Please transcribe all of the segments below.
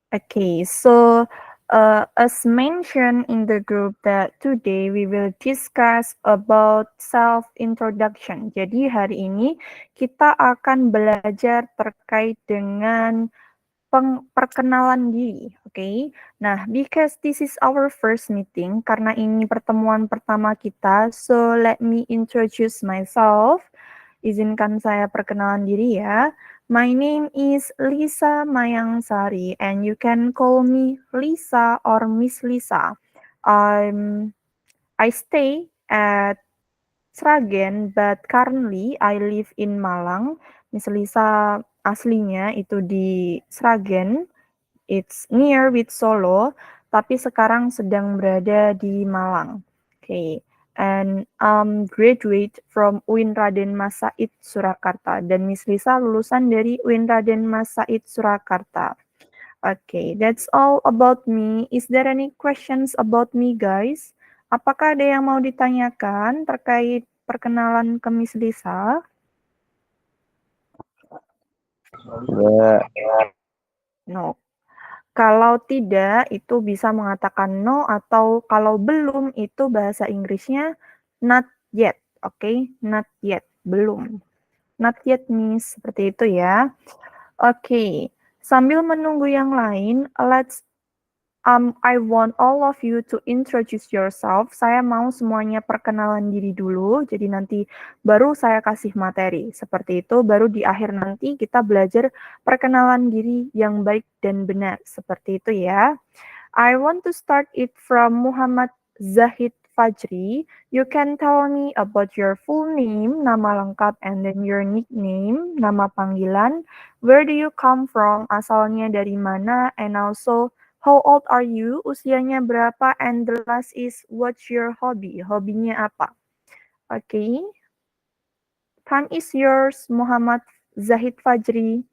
Okay, as mentioned in the group that today we will discuss about self-introduction. Jadi hari ini kita akan belajar terkait dengan perkenalan diri, oke? Okay? Nah, because this is our first meeting, karena ini pertemuan pertama kita, so let me introduce myself. Izinkan saya perkenalan diri ya. My name is Lisa Mayangsari and you can call me Lisa or Miss Lisa. I stay at Sragen, but currently I live in Malang. Miss Lisa aslinya itu di Sragen, it's near with Solo, tapi sekarang sedang berada di Malang. Okay. And graduate from UIN Raden Mas Said Surakarta. Dan Miss Lisa lulusan dari UIN Raden Mas Said Surakarta. Okay, that's all about me. Is there any questions about me, guys? Apakah ada yang mau ditanyakan terkait perkenalan ke Miss Lisa? No. Kalau tidak, itu bisa mengatakan no, atau kalau belum, itu bahasa Inggrisnya not yet. Oke, okay? Not yet, belum. Not yet means seperti itu ya. Oke, okay. Sambil menunggu yang lain, I want all of you to introduce yourself. Saya mau semuanya perkenalan diri dulu, jadi nanti baru saya kasih materi. Seperti itu, baru di akhir nanti kita belajar perkenalan diri yang baik dan benar. Seperti itu ya. I want to start it from Muhammad Zahid Fajri. You can tell me about your full name, nama lengkap, and then your nickname, nama panggilan. Where do you come from? Asalnya dari mana? And also, how old are you? Usianya berapa? And the last is, what's your hobby? Hobinya apa? Okay. Time is yours, Muhammad Zahid Fajri.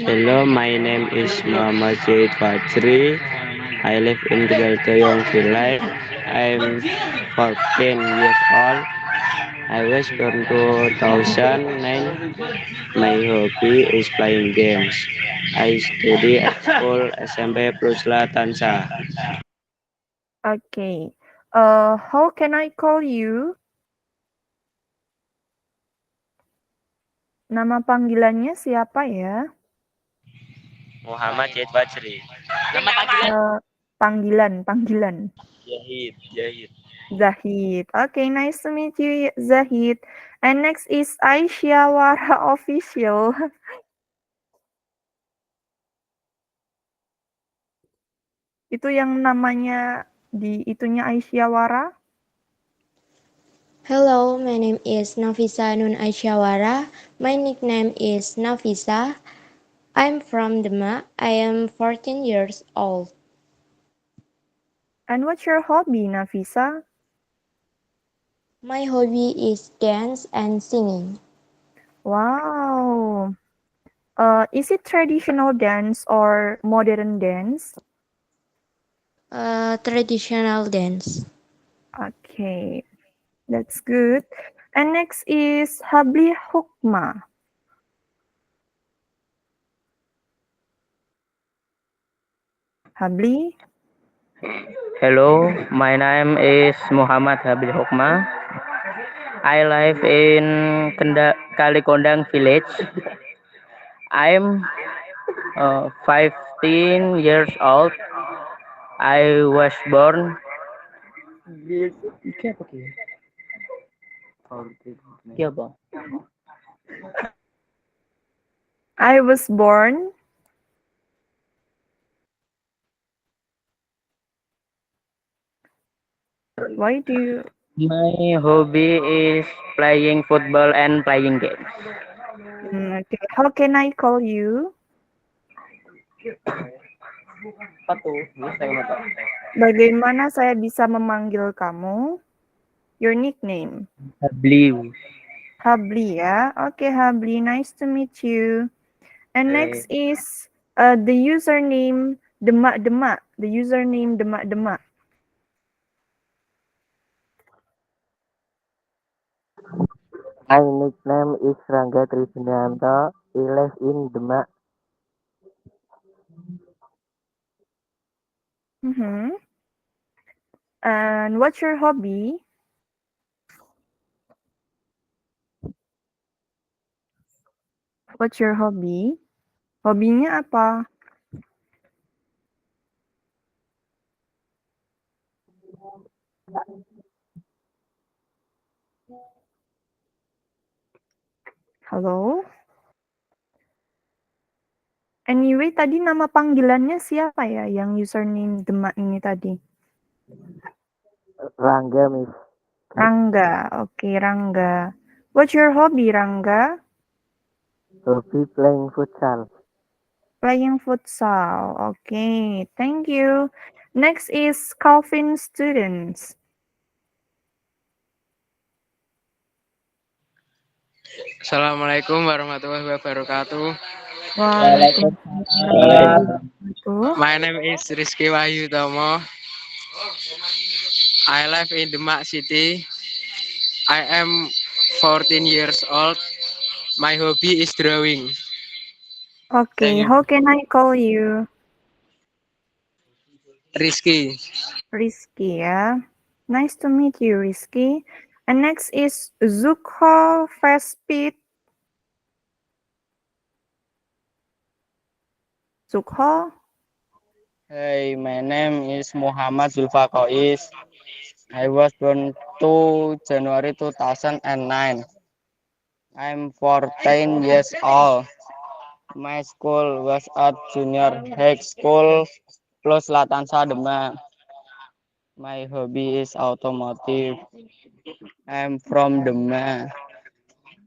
Hello, my name is Muhammad Zaid Fajri. I live in Tegal Village. I'm 14 years old. I was born 2009. My hobby is playing games. I study at school SMP Prusla Tansa. Okay. How can I call you? Nama panggilannya siapa ya? Muhammad Zaid Fajri. Panggilan. Jahid. Zahid. Okay, nice to meet you, Zahid. And next is Aisyah Wara Official. Itu yang namanya di itunya Aisyah Wara. Hello, my name is Nafisa Nun Aisyawara. My nickname is Nafisa. I'm from Demak. I am 14 years old. And what's your hobby, Nafisa? My hobby is dance and singing. Wow. Is it traditional dance or modern dance? Traditional dance. Okay, that's good. And next is Habli Hukma. Habli? Hello, my name is Muhammad Habil Hukma. I live in Kalikondang village. I'm 15 years old. I was born. I was born. Why do you... My hobby is playing football and playing games. Okay. How can I call you? Bagaimana saya bisa memanggil kamu? Your nickname. Blue. Habli ya. Okay, Habli. Nice to meet you. And next is the username Demak Demak. The username Demak Demak. My nickname is Rangga Trisunianto. I live in Demak. Mm-hmm. And what's your hobby? What's your hobby? Hobinya apa? Halo? Anyway, tadi nama panggilannya siapa ya yang username Demak ini tadi? Rangga, Miss. Rangga. Oke, Rangga. What's your hobby, Rangga? Hobi playing futsal. Playing futsal. Okay, thank you. Next is Calvin students. Assalamualaikum warahmatullahi wabarakatuh. Waalaikumsalam warahmatullahi wabarakatuh. My name is Rizky Wahyu Tomo. I live in Demak City. I am 14 years old. My hobby is drawing. Okay, Thank you. how can I call you? Rizky. Rizky ya. Nice to meet you, Rizky. And next is Zukho Fastpit. Zukho. Hey, my name is Muhammad Zulfakois. I was born 2 January 2009. I'm 14 years old. My school was at Junior High School plus Latansa Demak. My hobby is automotive. I'm from Demak.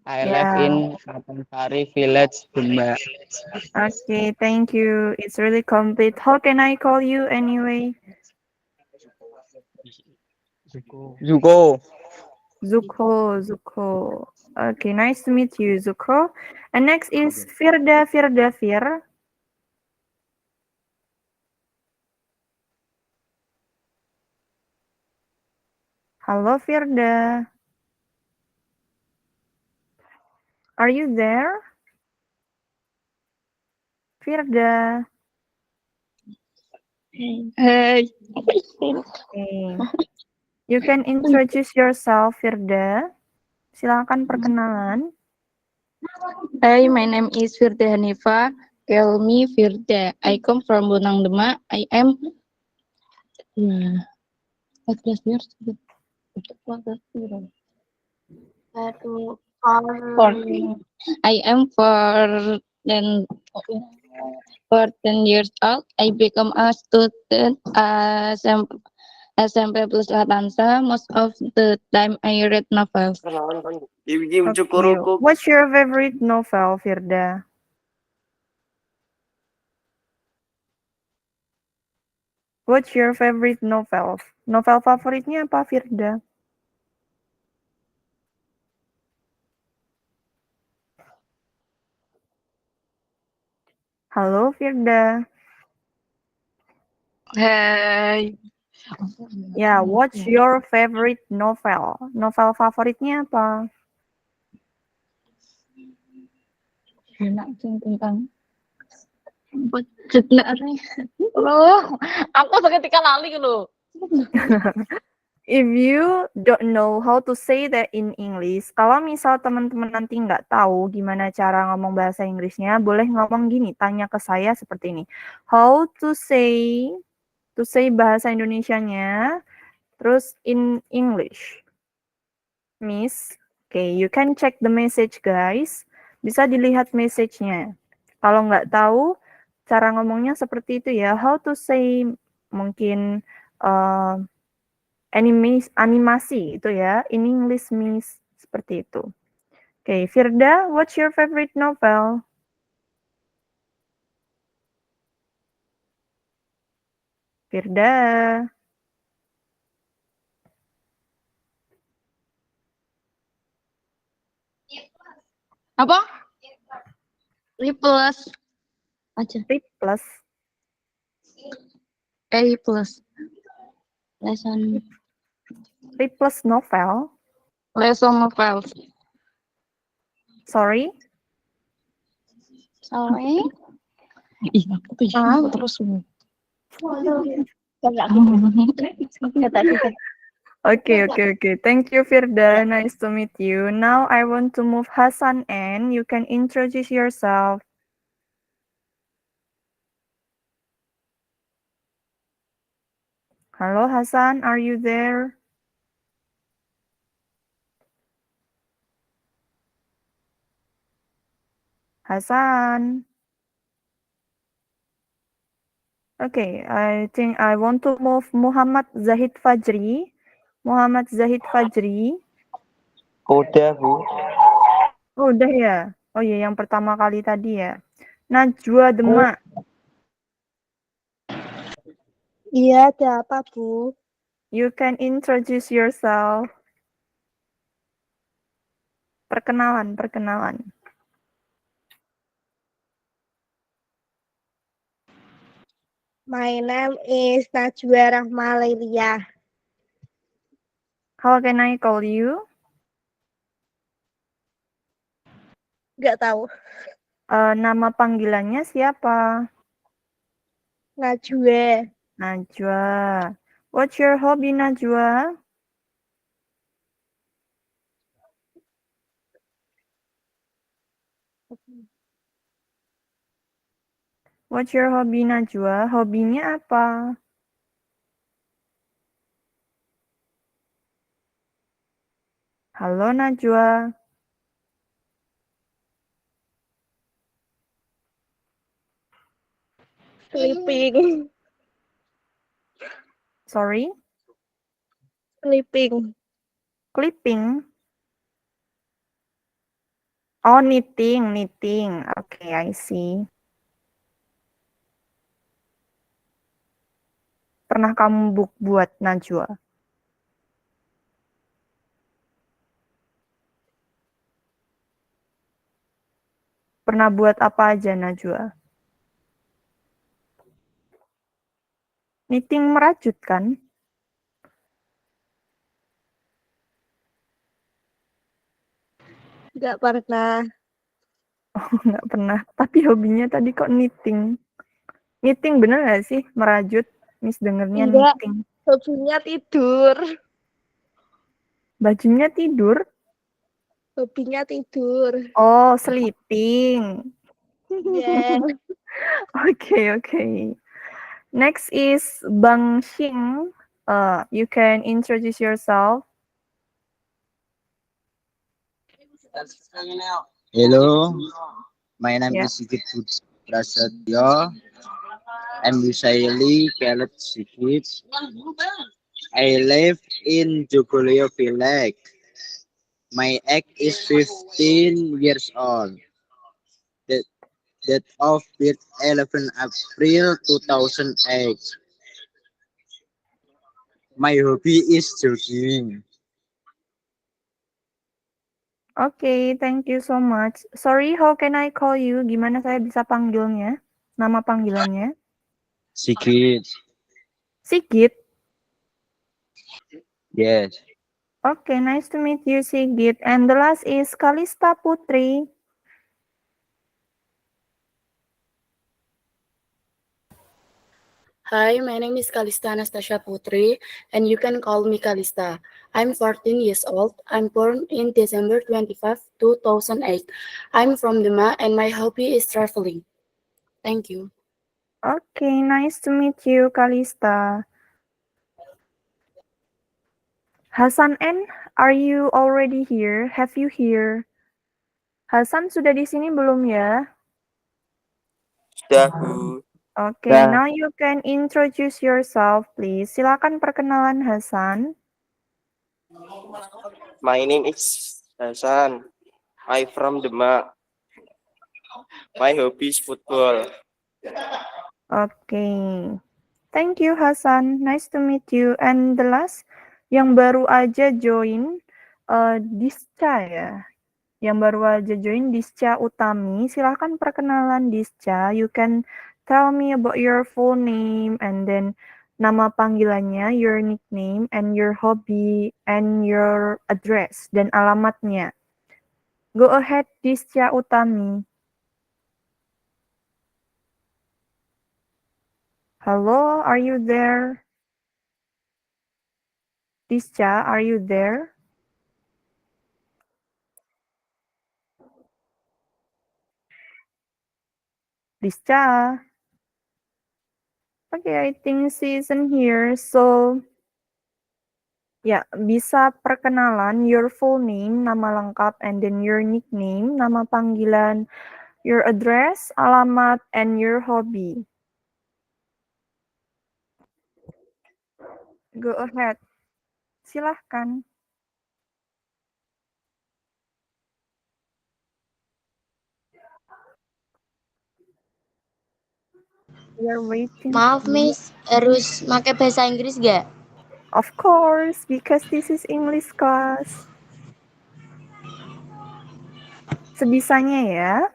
I live Yeah. in Katansari Village, Demak. Okay, thank you. It's really complete. How can I call you anyway? Zuko. Zuko. Okay, nice to meet you, Zuko. And next is Firda Fir. Halo, Firda. Are you there? Firda. Hey, Okay. You can introduce yourself, Firda. Silakan perkenalan. hey, my name is Firda Hanifa. Call me Firda. I come from Bonang Demak. I am 14 years. I am 14 years old. I become a student SMP plus Latansa. Most of the time I read novels. Okay. What's your favorite novel, Firda? What's your favorite novel? Novel favoritnya apa, Firda? Halo, Firda. Hey. Ya, what's your favorite novel? Novel favoritnya apa? Enak sih tentang budget loh, aku seketika lali loh. If you don't know how to say that in English, kalau misal teman-teman nanti nggak tahu gimana cara ngomong bahasa Inggrisnya, boleh ngomong gini, tanya ke saya seperti ini. How to say bahasa Indonesianya, terus in English. Miss, okay, you can check the message guys. Bisa dilihat message-nya. Kalau nggak tahu cara ngomongnya seperti itu ya. How to say mungkin animasi itu ya. In English Miss seperti itu. Okay, Firda, what's your favorite novel? Firda. Apa? A+ aja. Read plus. A+. Lesson Read plus novel. novels. Sorry. Sorry. Ih, aku terus. Okay. Thank you, Firda. Nice to meet you. Now I want to move Hasan and you can introduce yourself. Hello, Hasan. Are you there? Hasan. Okay, I think I want to move Muhammad Zahid Fajri. Muhammad Zahid Fajri. Udah, Bu. Oh, udah ya? Oh iya, yang pertama kali tadi ya. Najwa Demak. Iya, ada apa, Bu? You can introduce yourself. Perkenalan. My name is Najwa Rahmalelia. How can I call you? Nggak tahu. Nama panggilannya siapa? Najwa. Najwa. What's your hobby, Najwa? What's your hobby, Najwa? Hobinya apa? Halo, Najwa. Sleeping. Sorry? Sleeping. Clipping? Oh, knitting. Okay, I see. Pernah kamu buat, Najwa? Pernah buat apa aja, Najwa? Knitting merajut, kan? Nggak pernah. Oh, nggak pernah. Tapi hobinya tadi kok knitting. Knitting bener nggak sih? Merajut. Miss dengernya Enggak. knitting. Hobinya tidur. Bajunya tidur? Hobinya tidur. Oh, sleeping. Ya. Okay. Next is Bang Xing. You can introduce yourself. Hello, my name Yeah. is Sigit Prasetyo. I'm usually called Sigit. I live in Jogolyo Village. My age is 15 years old. The date of birth 11 April 2008. My hobby is jogging. Okay, thank you so much. Sorry, how can I call you? Gimana saya bisa panggilnya? Nama panggilannya? Sigit. Sigit. Yes. Okay, nice to meet you, Sigit. And the last is Kalista Putri. Hi, my name is Kalista Anastasia Putri, and you can call me Kalista. I'm 14 years old. I'm born in December 25, 2008. I'm from Demak, and my hobby is traveling. Thank you. Okay, nice to meet you, Kalista. Hasan N, are you already here? Have you here? Hasan sudah di sini belum ya? Sudah, Bu. Okay, now you can introduce yourself, please. Silakan perkenalan Hasan. My name is Hasan. I from Demak. My hobby is football. Okay. Thank you, Hasan. Nice to meet you. And the last, yang baru aja join, Disca ya. Yang baru aja join, Disca Utami. Silahkan perkenalan Disca. You can tell me about your full name and then nama panggilannya, your nickname, and your hobby, and your address, dan alamatnya. Go ahead, Disca Utami. Hello, are you there? Discha, are you there? Discha. Okay, I think she isn't here. So, ya, bisa perkenalan your full name, nama lengkap, and then your nickname, nama panggilan, your address, alamat, and your hobby. Go ahead. Silahkan. We are waiting. Maaf, Miss, harus pakai bahasa Inggris gak? Of course, because this is English class. Sebisanya ya.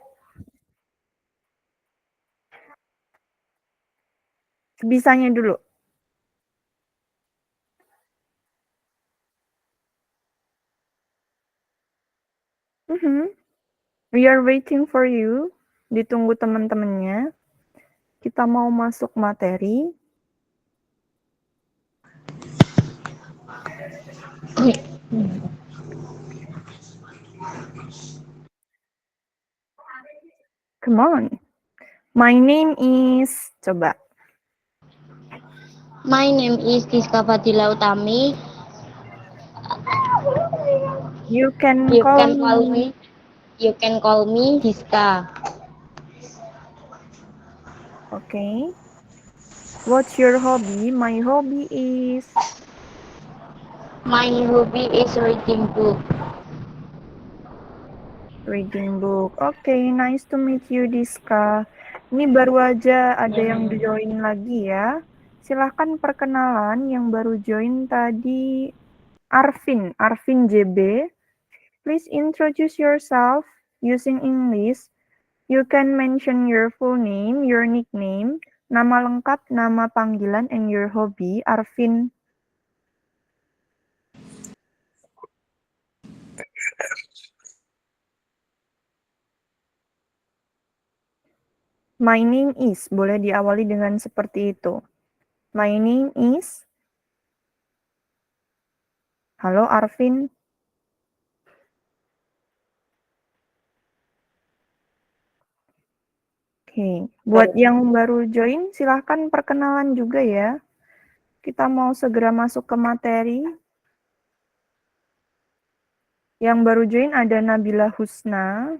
Sebisanya dulu. We are waiting for you. Ditunggu teman-temannya. Kita mau masuk materi. Come on. My name is... Coba. My name is Diska Fadila Utami. You can You call can call me. You can call me Diska. Okay. What's your hobby? My hobby is... My hobby is reading book. reading book. Okay, nice to meet you, Diska. Ini baru aja ada yang join lagi ya. Silahkan perkenalan yang baru join tadi. Arvin JB. Please introduce yourself using English. You can mention your full name, your nickname, nama lengkap, nama panggilan, and your hobby. Arvin. My name is, boleh diawali dengan seperti itu. My name is. Halo Arvin. Oke, buat yang baru join, silahkan perkenalan juga ya. Kita mau segera masuk ke materi. Yang baru join ada Nabila Husna.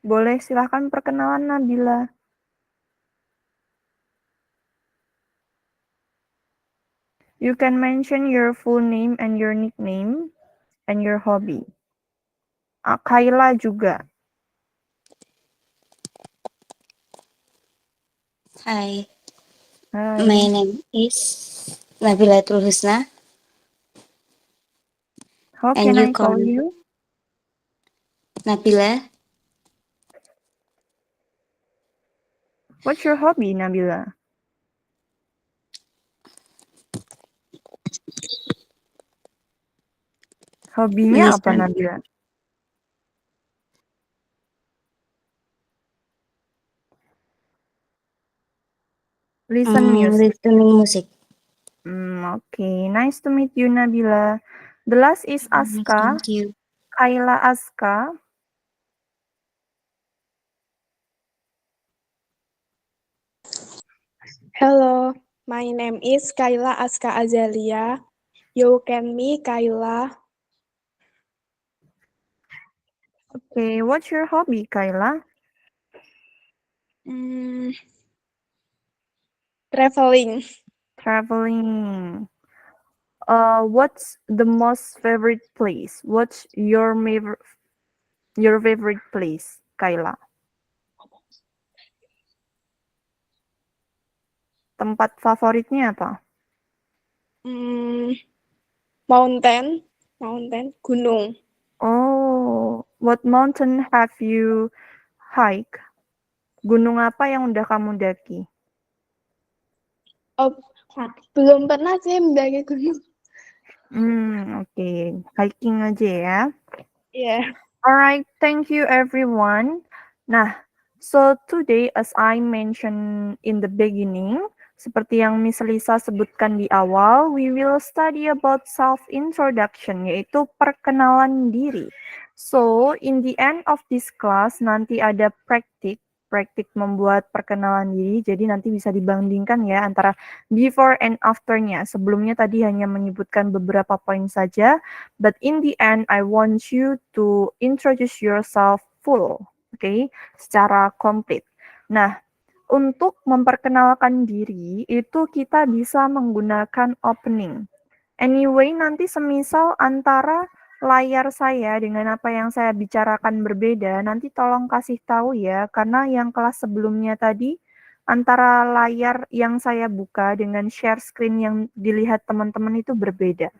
Boleh silahkan perkenalan Nabila. You can mention your full name and your nickname and your hobby. Kayla juga. Hi. Hai. My name is Nabilatul Husna. How And can you I call call me? you? Nabila. What's your hobby, Nabila? Hobinya apa, Listen. Nabila? Listen music. Listening music. Okay, nice to meet you, Nabila. The last is Aska. Thank you. Kayla Aska. Hello, my name is Kayla Aska Azalia. You can me Kayla. Okay, what's your hobby, Kayla? Traveling. Traveling. What's the most favorite place? What's your favorite place, Kayla? Tempat favoritnya apa? Mountain, gunung. Oh, what mountain have you hike? Gunung apa yang udah kamu daki? Oh, belum pernah sih mendaki gunung. Okay. Hiking aja ya. Yeah. Alright, thank you everyone. Nah, so today as I mentioned in the beginning, Seperti yang Miss Lisa sebutkan di awal, we will study about self-introduction, yaitu perkenalan diri. So, in the end of this class, nanti ada praktik membuat perkenalan diri, jadi nanti bisa dibandingkan ya antara before and after-nya. Sebelumnya tadi hanya menyebutkan beberapa poin saja, but in the end, I want you to introduce yourself full, okay, secara komplit. Nah, untuk memperkenalkan diri, itu kita bisa menggunakan opening. Anyway, nanti semisal antara layar saya dengan apa yang saya bicarakan berbeda, nanti tolong kasih tahu ya, karena yang kelas sebelumnya tadi, antara layar yang saya buka dengan share screen yang dilihat teman-teman itu berbeda.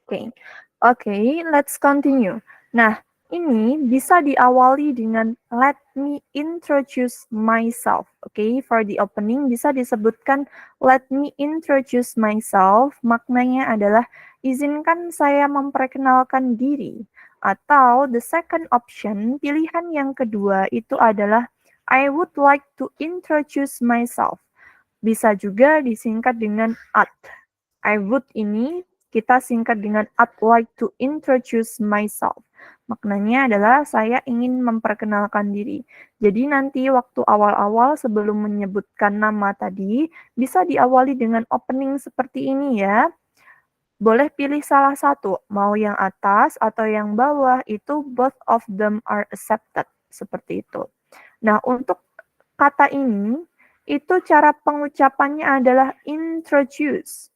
Oke, let's continue. Nah, ini bisa diawali dengan let me introduce myself. Oke, for the opening bisa disebutkan let me introduce myself. Maknanya adalah izinkan saya memperkenalkan diri. Atau the second option, pilihan yang kedua itu adalah I would like to introduce myself. Bisa juga disingkat dengan at. I would ini kita singkat dengan I'd like to introduce myself. Maknanya adalah saya ingin memperkenalkan diri. Jadi nanti waktu awal-awal sebelum menyebutkan nama tadi, bisa diawali dengan opening seperti ini ya. Boleh pilih salah satu, mau yang atas atau yang bawah, itu both of them are accepted. Seperti itu. Nah, untuk kata ini, itu cara pengucapannya adalah introduce.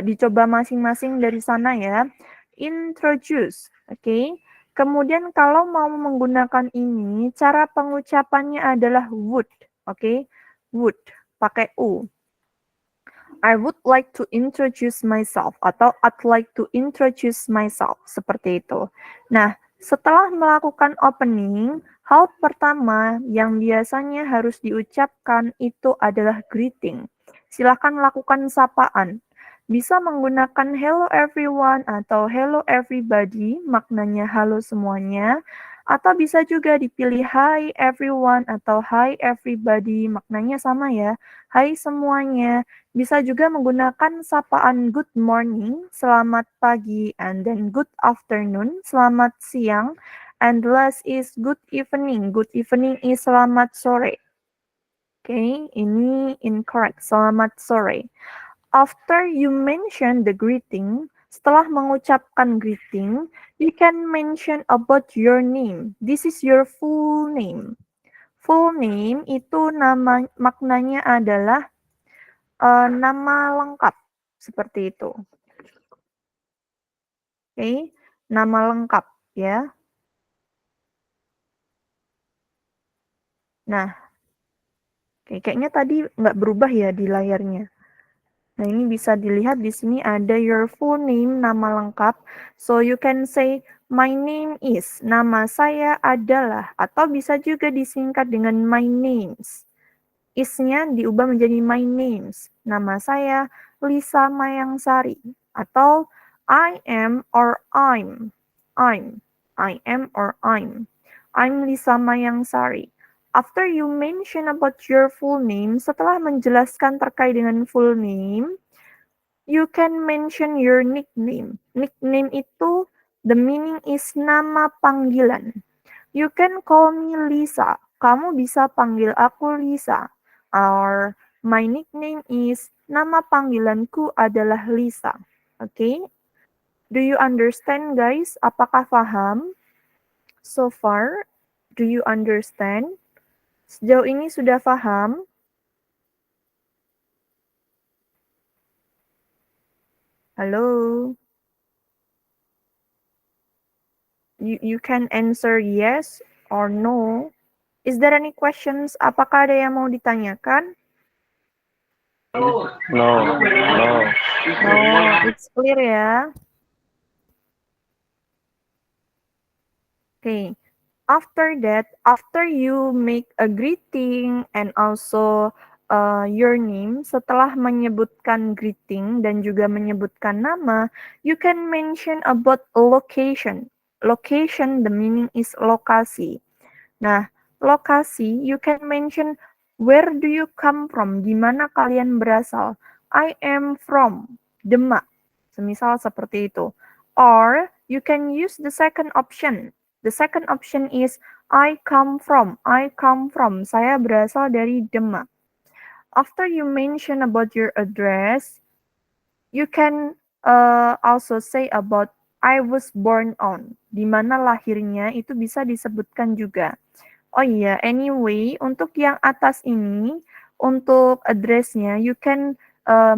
Dicoba masing-masing dari sana ya. Introduce, oke. Kemudian kalau mau menggunakan ini, cara pengucapannya adalah would, oke. Would, pakai U. I would like to introduce myself atau I'd like to introduce myself, seperti itu. Nah, setelah melakukan opening, hal pertama yang biasanya harus diucapkan itu adalah greeting. Silakan lakukan sapaan. Bisa menggunakan hello everyone atau hello everybody, maknanya halo semuanya. Atau bisa juga dipilih hi everyone atau hi everybody, maknanya sama ya. Hai semuanya. Bisa juga menggunakan sapaan good morning, selamat pagi, and then good afternoon, selamat siang, and the last is good evening. Good evening is selamat sore. Oke, ini incorrect, selamat sore. After you mention the greeting, setelah mengucapkan greeting, you can mention about your name. This is your full name. Full name itu maknanya adalah nama lengkap, seperti itu. Oke, nama lengkap ya. Nah, kayaknya tadi nggak berubah ya di layarnya. Nah, ini bisa dilihat di sini ada your full name, nama lengkap. So, you can say, my name is, nama saya adalah, atau bisa juga disingkat dengan my names. Is-nya diubah menjadi my names. Nama saya Lisa Mayangsari. Atau I am or I'm. I am or I'm. I'm Lisa Mayangsari. After you mention about your full name, setelah menjelaskan terkait dengan full name, you can mention your nickname. Nickname itu, the meaning is nama panggilan. You can call me Lisa. Kamu bisa panggil aku Lisa. Or my nickname is, nama panggilanku adalah Lisa. Okay? Do you understand guys? Apakah paham? So far, do you understand? Sejauh ini sudah paham? Halo? You can answer yes or no. Is there any questions? Apakah ada yang mau ditanyakan? No. It's clear ya. Okay. After that, after you make a greeting and also your name, setelah menyebutkan greeting dan juga menyebutkan nama, you can mention about location. Location, the meaning is lokasi. Nah, lokasi, you can mention Where do you come from? Di mana kalian berasal? I am from Demak. Semisal seperti itu. Or you can use the second option. The second option is I come from. I come from. Saya berasal dari Demak. After you mention about your address, you can also say about I was born on. Di mana lahirnya itu bisa disebutkan juga. Oh iya, anyway, untuk yang atas ini, untuk address-nya, you can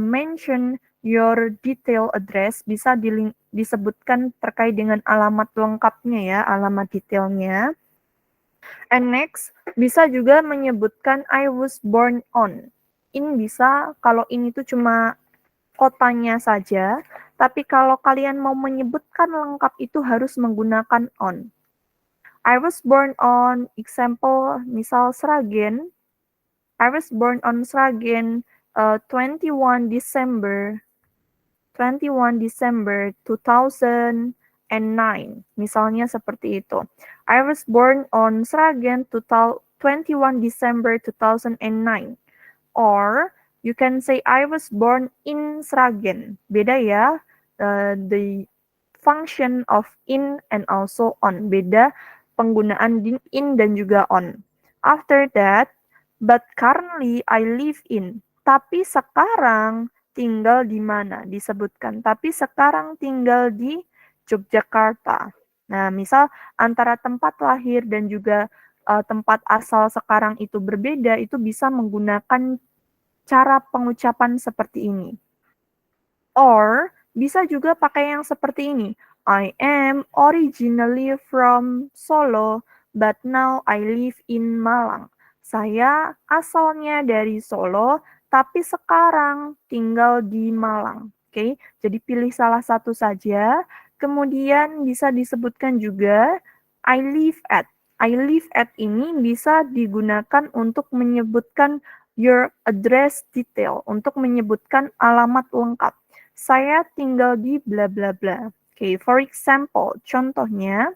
mention your detail address, bisa disebutkan terkait dengan alamat lengkapnya ya, alamat detailnya. And next, bisa juga menyebutkan I was born on. In bisa, kalau ini tuh cuma kotanya saja, tapi kalau kalian mau menyebutkan lengkap itu harus menggunakan on. I was born on, example, misal Sragen. I was born on Sragen 21 December 2009. Misalnya seperti itu. I was born on Sragen 21 December 2009. Or you can say I was born in Sragen. Beda ya, the function of in and also on. Beda penggunaan in dan juga on. After that, but currently I live in. Tapi sekarang tinggal di mana? Disebutkan. Tapi sekarang tinggal di Yogyakarta. Nah, misal antara tempat lahir dan juga tempat asal sekarang itu berbeda, itu bisa menggunakan cara pengucapan seperti ini. Or bisa juga pakai yang seperti ini. I am originally from Solo, but now I live in Malang. Saya asalnya dari Solo, tapi sekarang tinggal di Malang. Oke, jadi pilih salah satu saja. Kemudian bisa disebutkan juga I live at. I live at ini bisa digunakan untuk menyebutkan your address detail, untuk menyebutkan alamat lengkap. Saya tinggal di bla bla bla. Okay, for example, contohnya,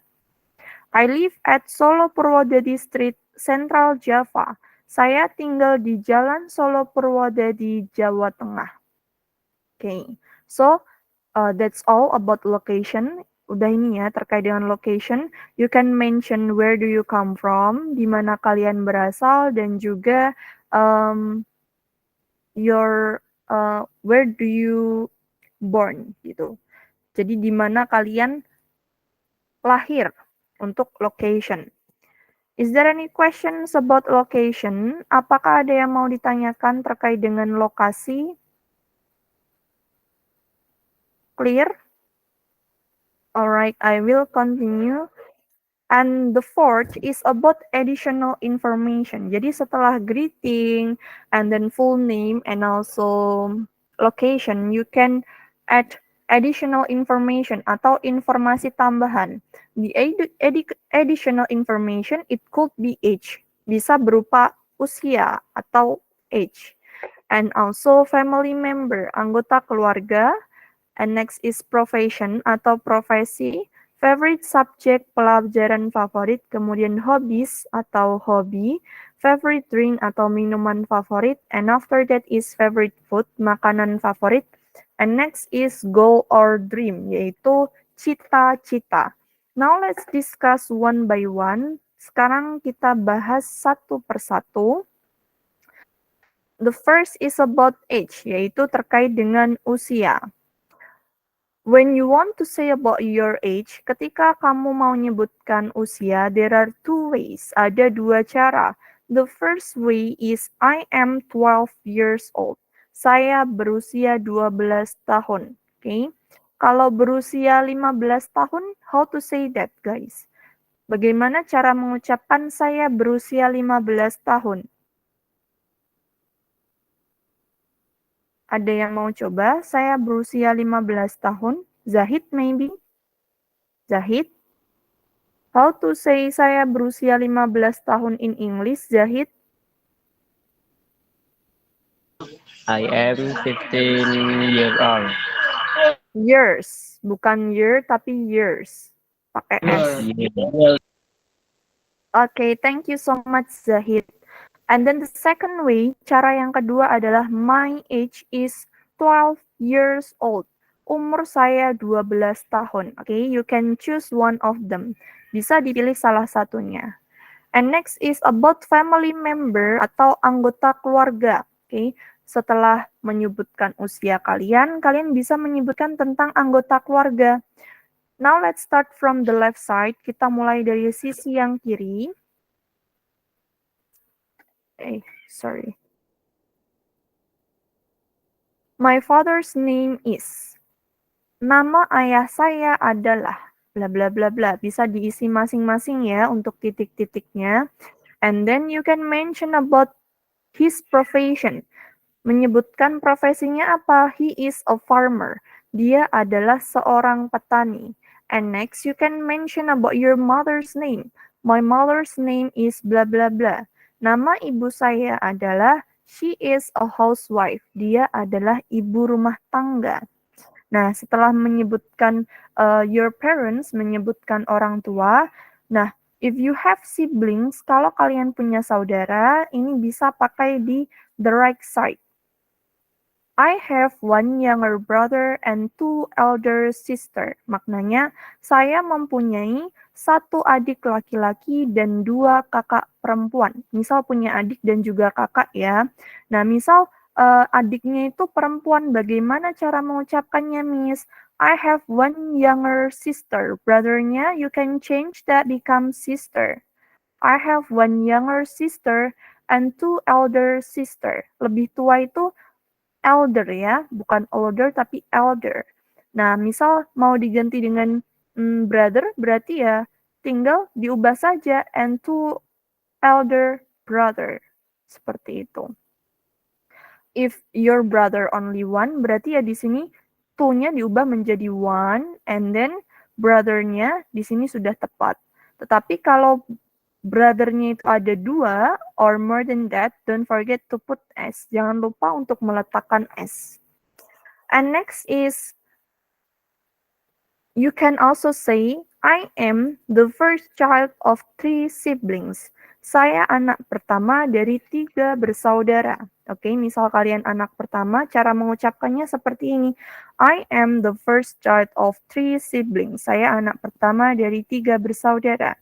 I live at Solo Purwodadi Street, Central Java. Saya tinggal di Jalan Solo Purwodadi, Jawa Tengah. Okay, so that's all about location. Udah ini ya, terkait dengan location. You can mention where do you come from, di mana kalian berasal, dan juga where do you born gitu. Jadi di mana kalian lahir untuk location. Is there any questions about location? Apakah ada yang mau ditanyakan terkait dengan lokasi? Clear? Alright, I will continue. And the fourth is about additional information. Jadi setelah greeting and then full name and also location, you can add additional information atau informasi tambahan. The additional information, it could be age. Bisa berupa usia atau age. And also family member, anggota keluarga. And next is profession atau profesi. Favorite subject, pelajaran favorit, kemudian hobbies atau hobi, favorite drink atau minuman favorit, and after that is favorite food, makanan favorit, and next is goal or dream, yaitu cita-cita. Now let's discuss one by one. Sekarang kita bahas satu persatu. The first is about age, yaitu terkait dengan usia. When you want to say about your age, ketika kamu mau menyebutkan usia, there are two ways. Ada dua cara. The first way is I am 12 years old. Saya berusia 12 tahun. Okay? Kalau berusia 15 tahun, how to say that, guys? Bagaimana cara mengucapkan saya berusia 15 tahun? Ada yang mau coba? Saya berusia 15 tahun. Zahid maybe? Zahid? How to say saya berusia 15 tahun in English, Zahid? I am 15 years old. Years. Bukan year, tapi years. Pakai S. Okay, thank you so much, Zahid. And then the second way, cara yang kedua adalah my age is 12 years old. Umur saya 12 tahun. Okay, you can choose one of them. Bisa dipilih salah satunya. And next is about family member atau anggota keluarga. Okay, setelah menyebutkan usia kalian, kalian bisa menyebutkan tentang anggota keluarga. Now let's start from the left side. Kita mulai dari sisi yang kiri. Sorry. My father's name is. Nama ayah saya adalah bla bla bla bla. Bisa diisi masing-masing ya untuk titik-titiknya. And then you can mention about his profession. Menyebutkan profesinya apa? He is a farmer. Dia adalah seorang petani. And next you can mention about your mother's name. My mother's name is bla bla bla. Nama ibu saya adalah she is a housewife. Dia adalah ibu rumah tangga. Nah, setelah menyebutkan your parents, menyebutkan orang tua, nah, if you have siblings, kalau kalian punya saudara, ini bisa pakai di the right side. I have one younger brother and two elder sister. Maknanya, saya mempunyai satu adik laki-laki dan dua kakak perempuan. Misal punya adik dan juga kakak ya. Nah, misal adiknya itu perempuan, bagaimana cara mengucapkannya, Miss? I have one younger sister. Brothernya, you can change that become sister. I have one younger sister and two elder sister. Lebih tua itu elder ya, bukan older tapi elder. Nah, misal mau diganti dengan brother, berarti ya tinggal diubah saja and two elder brother. Seperti itu. If your brother only one, berarti ya di sini two-nya diubah menjadi one and then brother-nya di sini sudah tepat. Tetapi kalau brother-nya itu ada dua or more than that, don't forget to put S. Jangan lupa untuk meletakkan S. And next is, you can also say, I am the first child of 3 siblings. Saya anak pertama dari 3 bersaudara. Oke, misal kalian anak pertama, cara mengucapkannya seperti ini. I am the first child of 3 siblings. Saya anak pertama dari 3 bersaudara.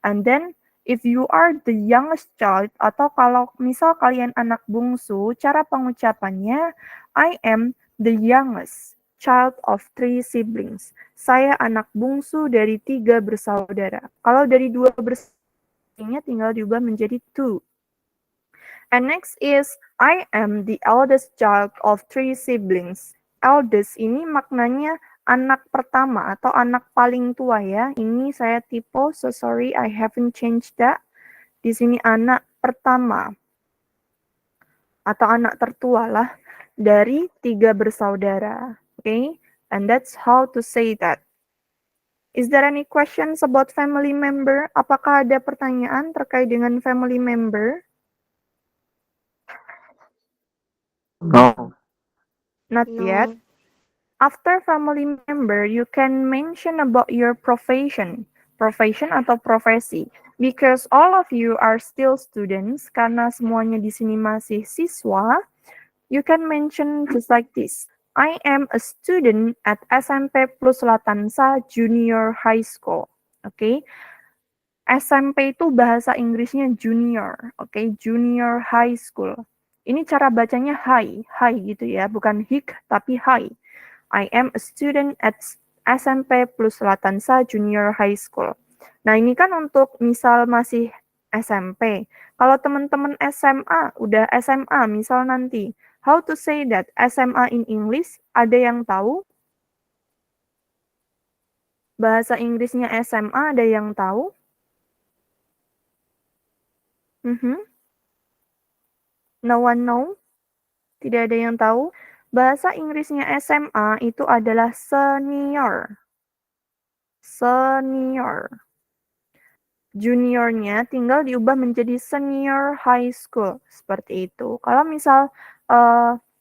And then, if you are the youngest child, atau kalau misal kalian anak bungsu, cara pengucapannya, I am the youngest child of 3 siblings. Saya anak bungsu dari 3 bersaudara. Kalau dari 2 bersaudara, tinggal diubah menjadi 2. And next is, I am the eldest child of 3 siblings. Eldest ini maknanya anak pertama atau anak paling tua ya. Ini saya typo, so sorry I haven't changed that. Di sini anak pertama atau anak tertua lah dari 3 bersaudara. Okay? And that's how to say that. Is there any questions about family member? Apakah ada pertanyaan terkait dengan family member? No. Not No. yet. After family member, you can mention about your profession. Profession atau profesi. Because all of you are still students, karena semuanya di sini masih siswa, you can mention just like this. I am a student at SMP Plus Latansa Junior High School. Okay? SMP itu bahasa Inggrisnya junior. Okay? Junior High School. Ini cara bacanya high gitu ya, bukan hik tapi high. I am a student at SMP Plus Latansa Junior High School. Nah, ini kan untuk misal masih SMP. Kalau teman-teman SMA, udah SMA misal nanti, how to say that SMA in English? Ada yang tahu? Bahasa Inggrisnya SMA ada yang tahu? No one know? Tidak ada yang tahu? Bahasa Inggrisnya SMA itu adalah senior. Senior. Juniornya tinggal diubah menjadi senior high school. Seperti itu. Kalau misal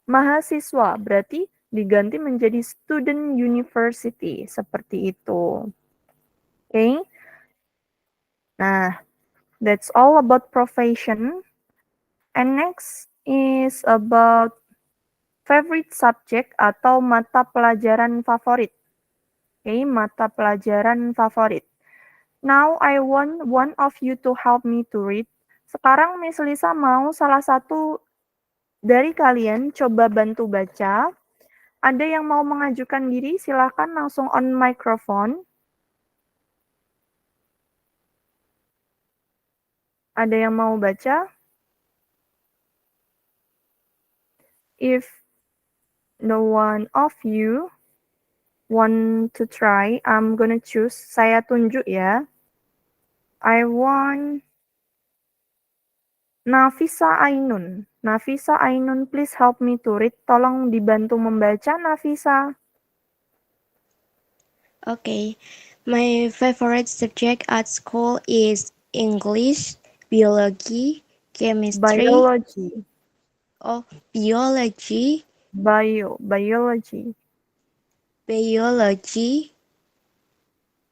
mahasiswa, berarti diganti menjadi student university. Seperti itu. Okay? Nah, that's all about profession. And next is about favorite subject atau mata pelajaran favorit. Okay, mata pelajaran favorit. Now I want one of you to help me to read. Sekarang Miss Lisa mau salah satu dari kalian coba bantu baca. Ada yang mau mengajukan diri? Silahkan langsung on microphone. Ada yang mau baca? If no one of you want to try, I'm gonna choose. Saya tunjuk ya. I want Nafisa Ainun. Nafisa Ainun, please help me to read. Tolong dibantu membaca, Nafisa. Okay, my favorite subject at school is English, biology, chemistry. Biology. Oh, biology. Biology. Biology,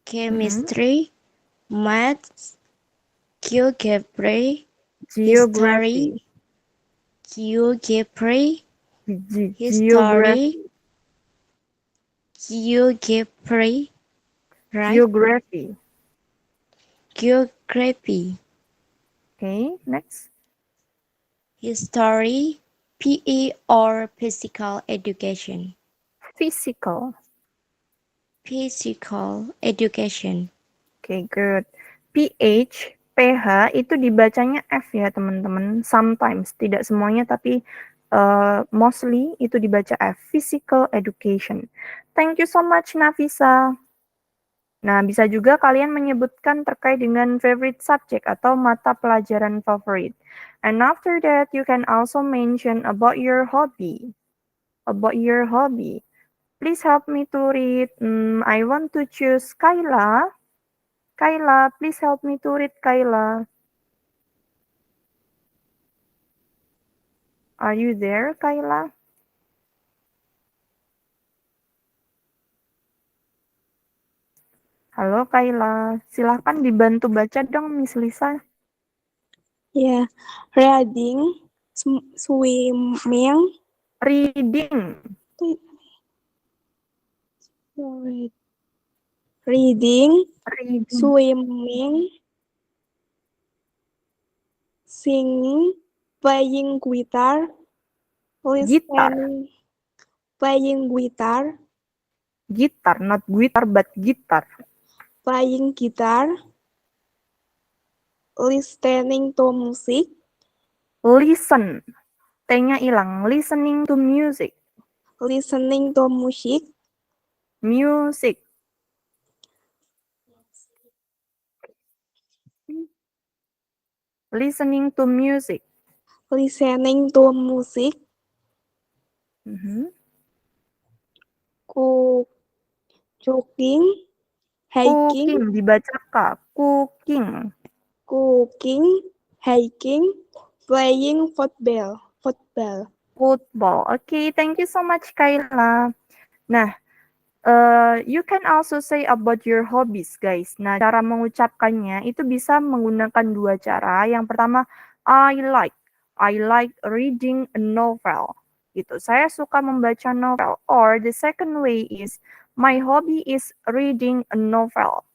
chemistry, maths, geography, Geography. geography, Geography. history, geography, right? Geography. Geography, Okay, next. history, PE or physical education. Physical. Physical education. Okay, good. PH, PH itu dibacanya F ya teman-teman. Sometimes, tidak semuanya tapi mostly itu dibaca F. Physical education. Thank you so much Nafisa. Nah, bisa juga kalian menyebutkan terkait dengan favorite subject atau mata pelajaran favorit. And after that, you can also mention about your hobby. About your hobby. Please help me to read. I want to choose Kayla. Kayla, please help me to read Kayla. Are you there, Kayla? Halo Kayla, silahkan dibantu baca dong Miss Lisa. Yeah, reading, swimming, Reading. reading, Reading. swimming, singing, playing guitar, listening, playing guitar, Gitar, not guitar, but gitar. playing guitar, listening to music, Listen. T-nya hilang. Listening to music. listening to music, Music. Listening to music. listening to music, cooking, hiking, Cooking, dibaca K. Cooking. cooking, hiking, playing football. Football. Okay, thank you so much, Kayla. Nah, you can also say about your hobbies, guys. Nah, cara mengucapkannya itu bisa menggunakan dua cara. Yang pertama, I like reading a novel. Gitu. Saya suka membaca novel. Or the second way is, my hobby is reading a novel.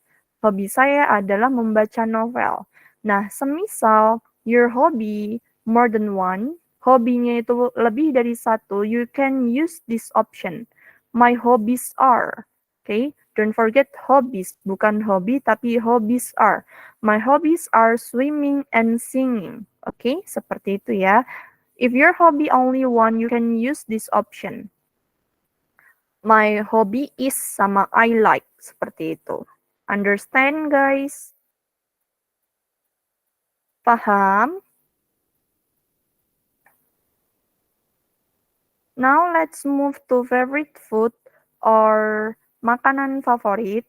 Hobi saya adalah membaca novel. Nah, semisal your hobby more than one, hobinya itu lebih dari satu, you can use this option. My hobbies are. Okay, don't forget hobbies, bukan hobi tapi hobbies are. My hobbies are swimming and singing. Okay, seperti itu ya. If your hobby only one, you can use this option. My hobby is sama I like, seperti itu. Understand, guys? Paham? Now let's move to favorite food or makanan favorit.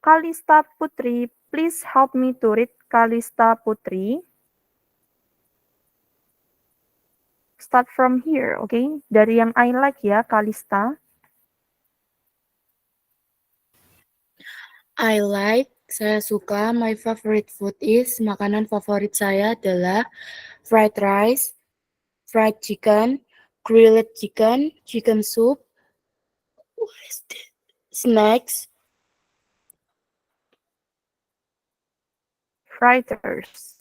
Kalista Putri, please help me to read Kalista Putri. Start from here, okay? Dari yang I like ya, Kalista. I like, saya suka, my favorite food is, makanan favorit saya adalah fried rice, fried chicken, grilled chicken, chicken soup, snacks, Fritters.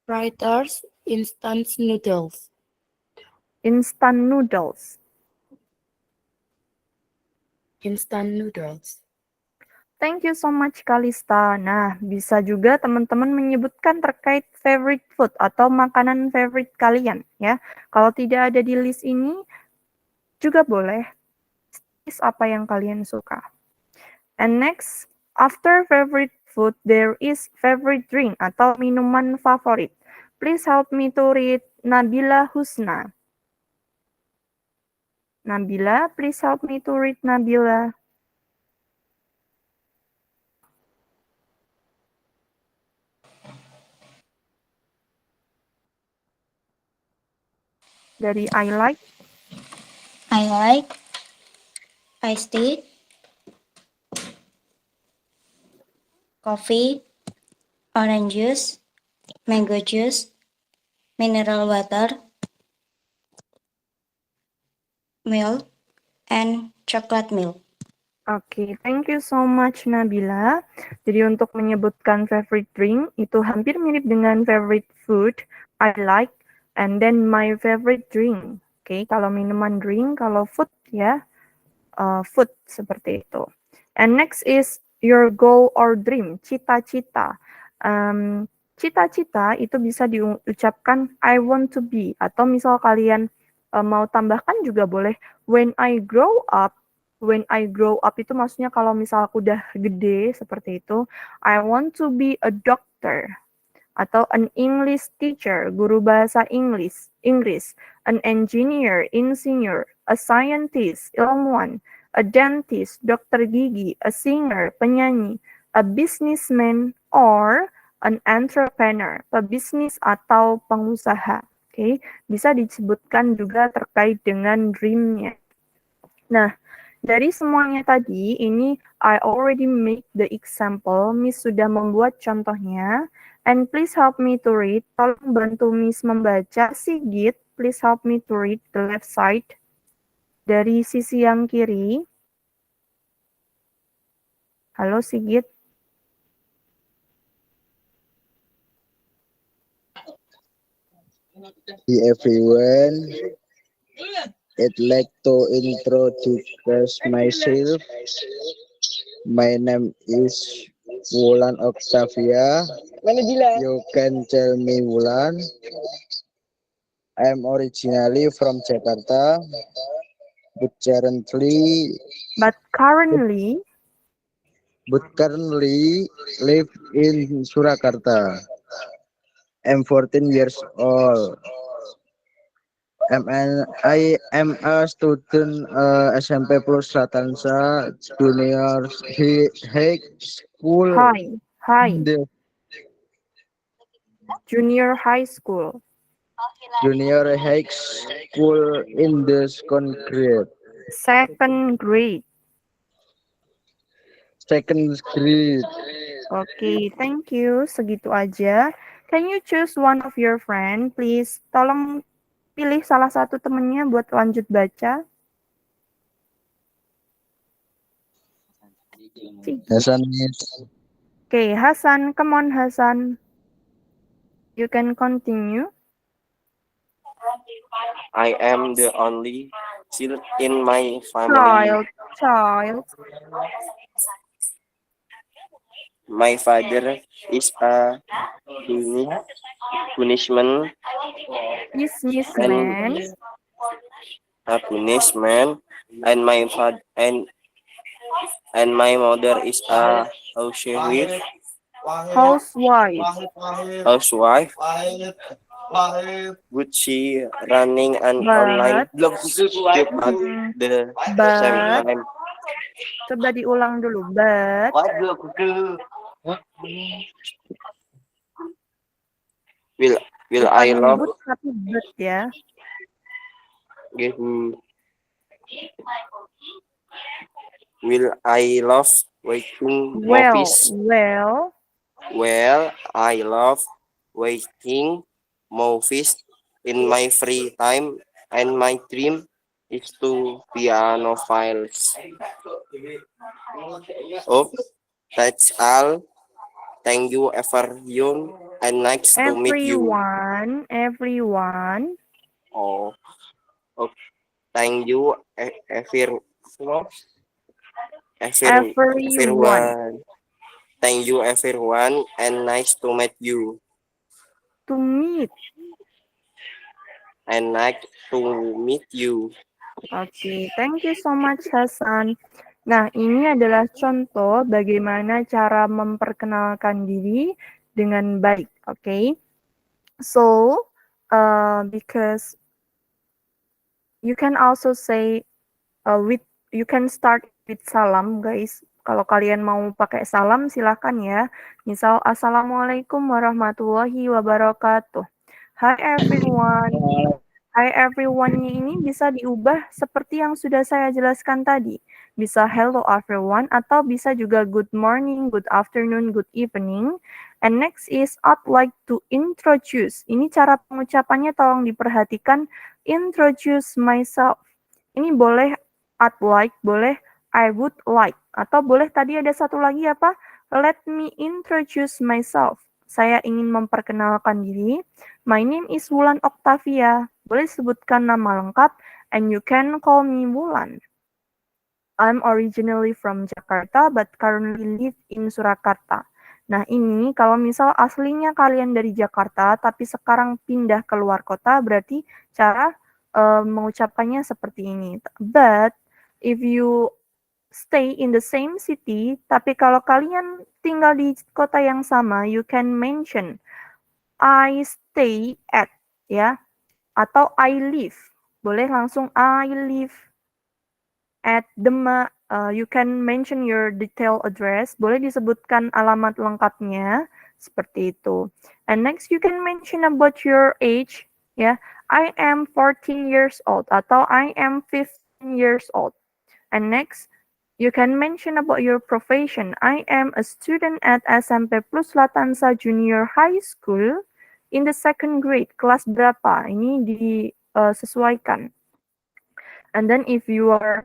fritters, instant noodles. Instant noodles. Instant noodles. Thank you so much, Kalista. Nah, bisa juga teman-teman menyebutkan terkait favorite food atau makanan favorite kalian, ya. Kalau tidak ada di list ini, juga boleh. List apa yang kalian suka. And next, after favorite food, there is favorite drink atau minuman favorit. Please help me to read Nabila Husna. Nabila, please help me to read Nabila. Dari I like, iced tea, coffee, orange juice, mango juice, mineral water, milk, and chocolate milk. Oke, thank you so much Nabila. Jadi untuk menyebutkan favorite drink itu hampir mirip dengan favorite food, I like, and then my favorite drink. Oke, kalau minuman drink, kalau food ya, food seperti itu. And next is your goal or dream, cita-cita. Cita-cita itu bisa diucapkan I want to be, atau misal kalian mau tambahkan juga boleh when I grow up. When I grow up itu maksudnya kalau misal aku udah gede seperti itu, I want to be a doctor atau an English teacher, guru bahasa Inggris, an engineer, insinyur, a scientist, ilmuwan, a dentist, dokter gigi, a singer, penyanyi, a businessman, or an entrepreneur, pebisnis atau pengusaha. Oke, bisa disebutkan juga terkait dengan dream-nya. Nah, dari semuanya tadi, ini I already make the example. Miss sudah membuat contohnya. And please help me to read. Tolong bantu Miss membaca. Sigit, please help me to read the left side. Dari sisi yang kiri. Halo Sigit. Hi everyone. I'd like to introduce myself. My name is Wulan Octavia. You can tell me Wulan. I'm originally from Jakarta, but currently live in Surakarta. I'm 14 years old. I am a student SMP Plus Ratansa Junior High School. Junior high school. Junior High School in the second grade. Second grade. Second grade. Oke, thank you. Segitu aja. Can you choose one of your friend, please? Tolong pilih salah satu temennya buat lanjut baca. Hasan. Okay, Hasan, come on Hasan. You can continue. I am the only child in my family. Child. My father is a punishment and my father and my mother is a housewife. Would she running an online blog at the same time? Coba diulang dulu. But will I love tapi but ya. Will I love watching movies? Well, Well, I love watching movies in my free time, and my dream is to be a novelist. Oh, that's all. Thank you, everyone, and nice to meet you. Everyone. Oh, oh thank you, Everyone. everyone. Thank you, everyone, and nice to meet you. To meet. And nice to meet you. Oke, thank you so much Hasan. Nah, ini adalah contoh bagaimana cara memperkenalkan diri dengan baik, oke? So, because you can also say you can start with salam, guys. Kalau kalian mau pakai salam, silahkan ya. Misal, Assalamualaikum warahmatullahi wabarakatuh. Hi everyone. Hi everyone-nya ini bisa diubah seperti yang sudah saya jelaskan tadi. Bisa hello everyone atau bisa juga good morning, good afternoon, good evening. And next is I'd like to introduce. Ini cara pengucapannya tolong diperhatikan. Introduce myself. Ini boleh I'd like, boleh I would like. Atau boleh tadi ada satu lagi apa? Let me introduce myself. Saya ingin memperkenalkan diri. My name is Wulan Octavia. Boleh sebutkan nama lengkap, and you can call me Wulan. I'm originally from Jakarta, but currently live in Surakarta. Nah ini kalau misal aslinya kalian dari Jakarta, tapi sekarang pindah ke luar kota, berarti cara mengucapkannya seperti ini. But if you stay in the same city, tapi kalau kalian tinggal di kota yang sama, you can mention I stay at, ya, atau I live. Boleh langsung I live at Demak. You can mention your detail address. Boleh disebutkan alamat lengkapnya seperti itu. And next you can mention about your age, ya. I am 14 years old atau I am 15 years old. And next you can mention about your profession. I am a student at SMP Plus Latansa Junior High School in the second grade. Kelas berapa? Ini disesuaikan. And then if you are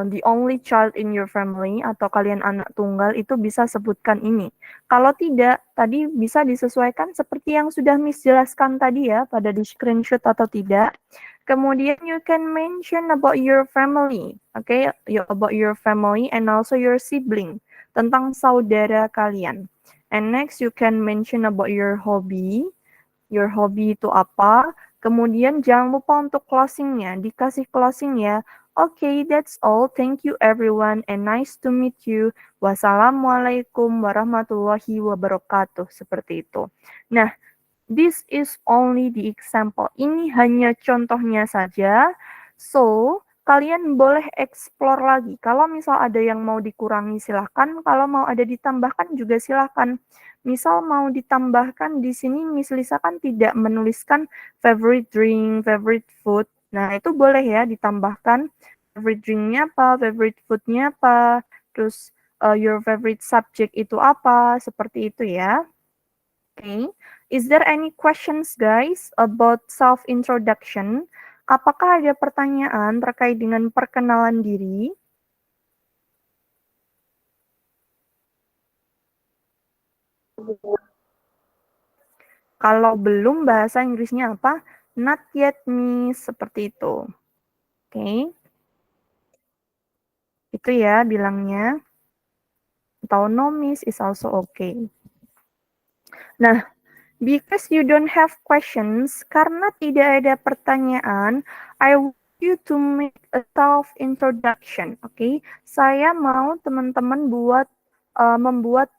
the only child in your family atau kalian anak tunggal, itu bisa sebutkan ini. Kalau tidak, tadi bisa disesuaikan seperti yang sudah Miss jelaskan tadi ya, pada di screenshot atau tidak. Kemudian you can mention about your family, okay? About your family and also your sibling, tentang saudara kalian. And next you can mention about your hobby. Your hobby itu apa? Kemudian jangan lupa untuk closingnya, dikasih closing ya. Okay, that's all. Thank you everyone and nice to meet you. Wassalamualaikum warahmatullahi wabarakatuh. Seperti itu. Nah, this is only the example. Ini hanya contohnya saja. So, kalian boleh explore lagi. Kalau misal ada yang mau dikurangi silahkan. Kalau mau ada ditambahkan juga silahkan. Misal mau ditambahkan di sini Miss Lisa kan tidak menuliskan favorite drink, favorite food. Nah, itu boleh ya ditambahkan favorite drinknya apa, favorite foodnya apa, terus your favorite subject itu apa, seperti itu ya. Okay. Is there any questions guys about self-introduction? Apakah ada pertanyaan terkait dengan perkenalan diri? Kalau belum, bahasa Inggrisnya apa? Not yet, Miss. Seperti itu. Oke. Okay. Itu ya bilangnya. Atau no, Miss is also okay. Nah, because you don't have questions, karena tidak ada pertanyaan, I want you to make a self-introduction. Okay? Saya mau teman-teman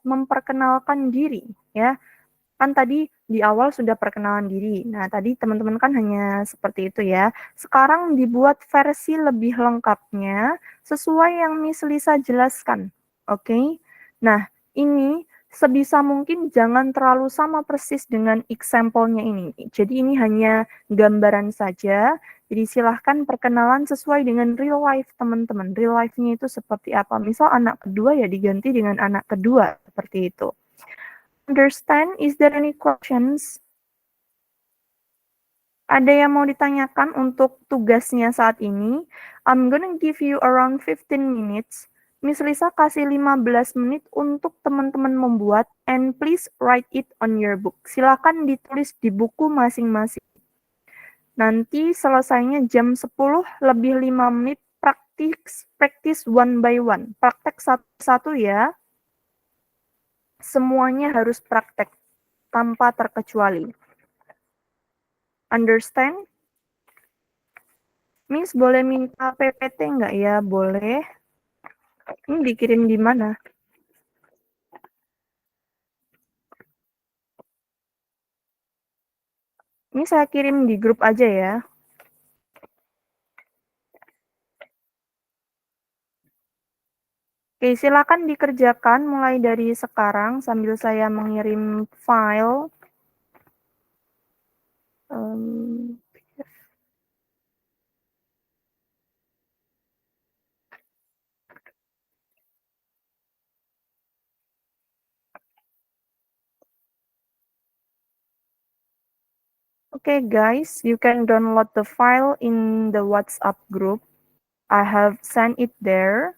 memperkenalkan diri. Ya. Kan tadi di awal sudah perkenalan diri. Nah, tadi teman-teman kan hanya seperti itu ya. Sekarang dibuat versi lebih lengkapnya sesuai yang Miss Lisa jelaskan. Oke? Nah, ini sebisa mungkin jangan terlalu sama persis dengan example-nya ini. Jadi ini hanya gambaran saja. Jadi silahkan perkenalan sesuai dengan real life teman-teman. Real life-nya itu seperti apa. Misal anak kedua ya diganti dengan anak kedua. Seperti itu. Understand? Is there any questions? Ada yang mau ditanyakan untuk tugasnya saat ini? I'm gonna give you around 15 minutes. Miss Lisa kasih 15 menit untuk teman-teman membuat, and please write it on your book. Silakan ditulis di buku masing-masing. Nanti selesainya jam 10 lebih 5 menit, practice one by one. Praktek satu-satu ya. Semuanya harus praktek, tanpa terkecuali. Understand? Miss boleh minta PPT nggak ya? Boleh. Ini dikirim di mana? Ini saya kirim di grup aja ya. Oke, silakan dikerjakan mulai dari sekarang sambil saya mengirim file. Okay, guys, you can download the file in the WhatsApp group. I have sent it there.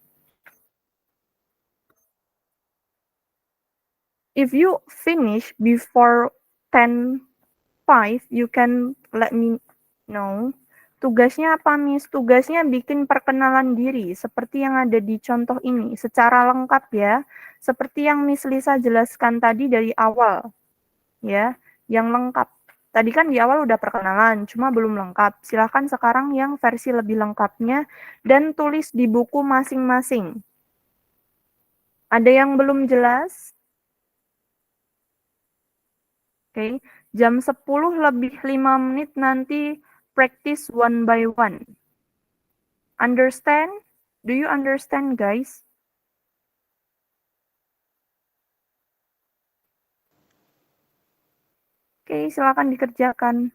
If you finish before 10:05, you can let me know. Tugasnya apa, Miss? Tugasnya bikin perkenalan diri, seperti yang ada di contoh ini, secara lengkap ya. Seperti yang Miss Lisa jelaskan tadi dari awal, ya, yang lengkap. Tadi kan di awal udah perkenalan, cuma belum lengkap. Silahkan sekarang yang versi lebih lengkapnya, dan tulis di buku masing-masing. Ada yang belum jelas? Oke, jam 10 lebih 5 menit nanti practice one by one. Understand? Do you understand, guys? Oke, silakan dikerjakan.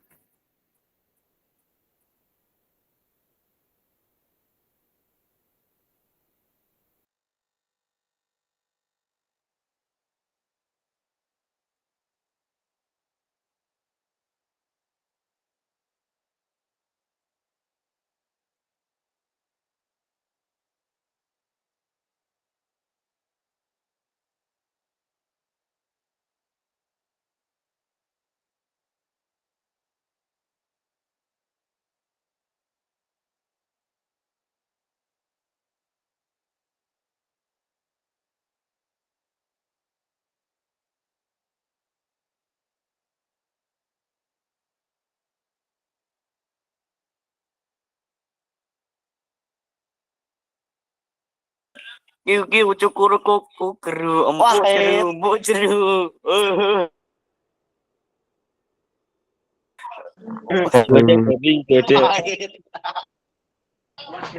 Kiu cukur kuku keru empuk jeru empuk jeru.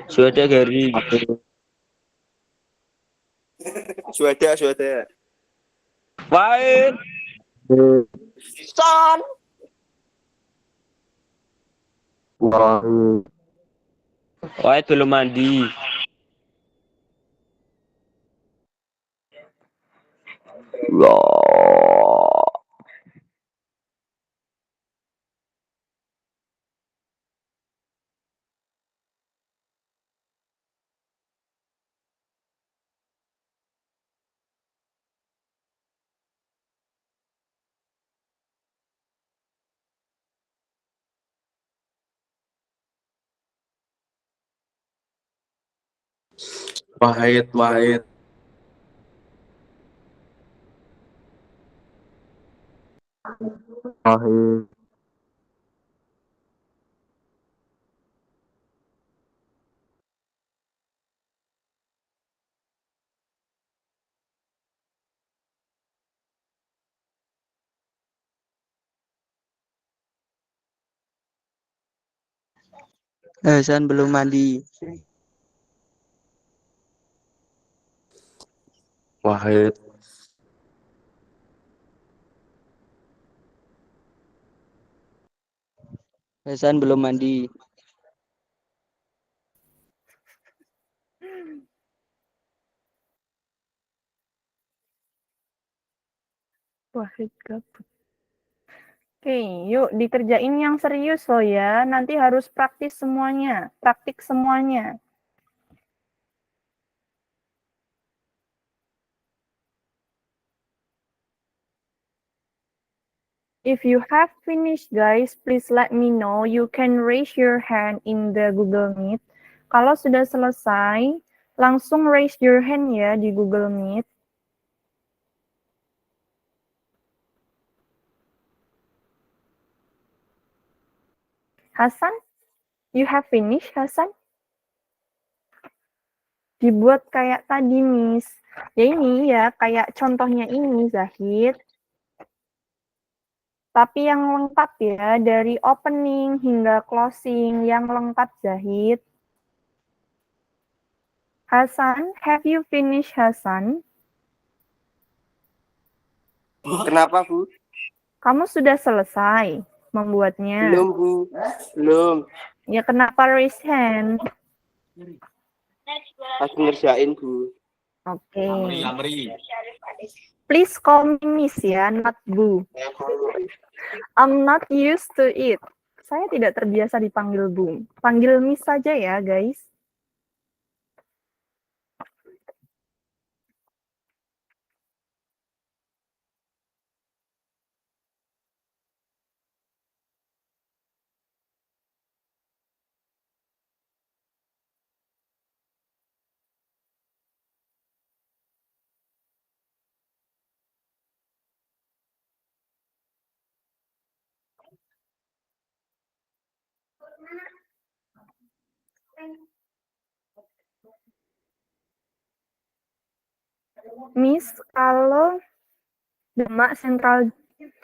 Sudah garing, sudah garing. Sudah. Wahid. Son. Wahid belum mandi. Wahid. Wahid. Hasan belum mandi. Wahid. Hasan belum mandi. Wahid gabut. Oke, yuk dikerjain yang serius loh ya. Nanti harus praktis semuanya, praktik semuanya. If you have finished guys, please let me know. You can raise your hand in the Google Meet. Kalau sudah selesai, langsung raise your hand ya di Google Meet. Hasan, you have finished, Hasan? Dibuat kayak tadi, Miss. Ya ini ya, kayak contohnya ini, Zahid. Tapi yang lengkap ya, dari opening hingga closing, yang lengkap, Zahid. Hasan, have you finished, Hasan? Kenapa, Bu? Kamu sudah selesai membuatnya? Belum, Bu. Belum. Ya kenapa raise hand? Pas ngerjain, Bu. Oke. Please call me Miss ya, not Bu. I'm not used to it. Saya tidak terbiasa dipanggil Bu. Panggil Miss saja ya, guys. Miss, kalau Demak Central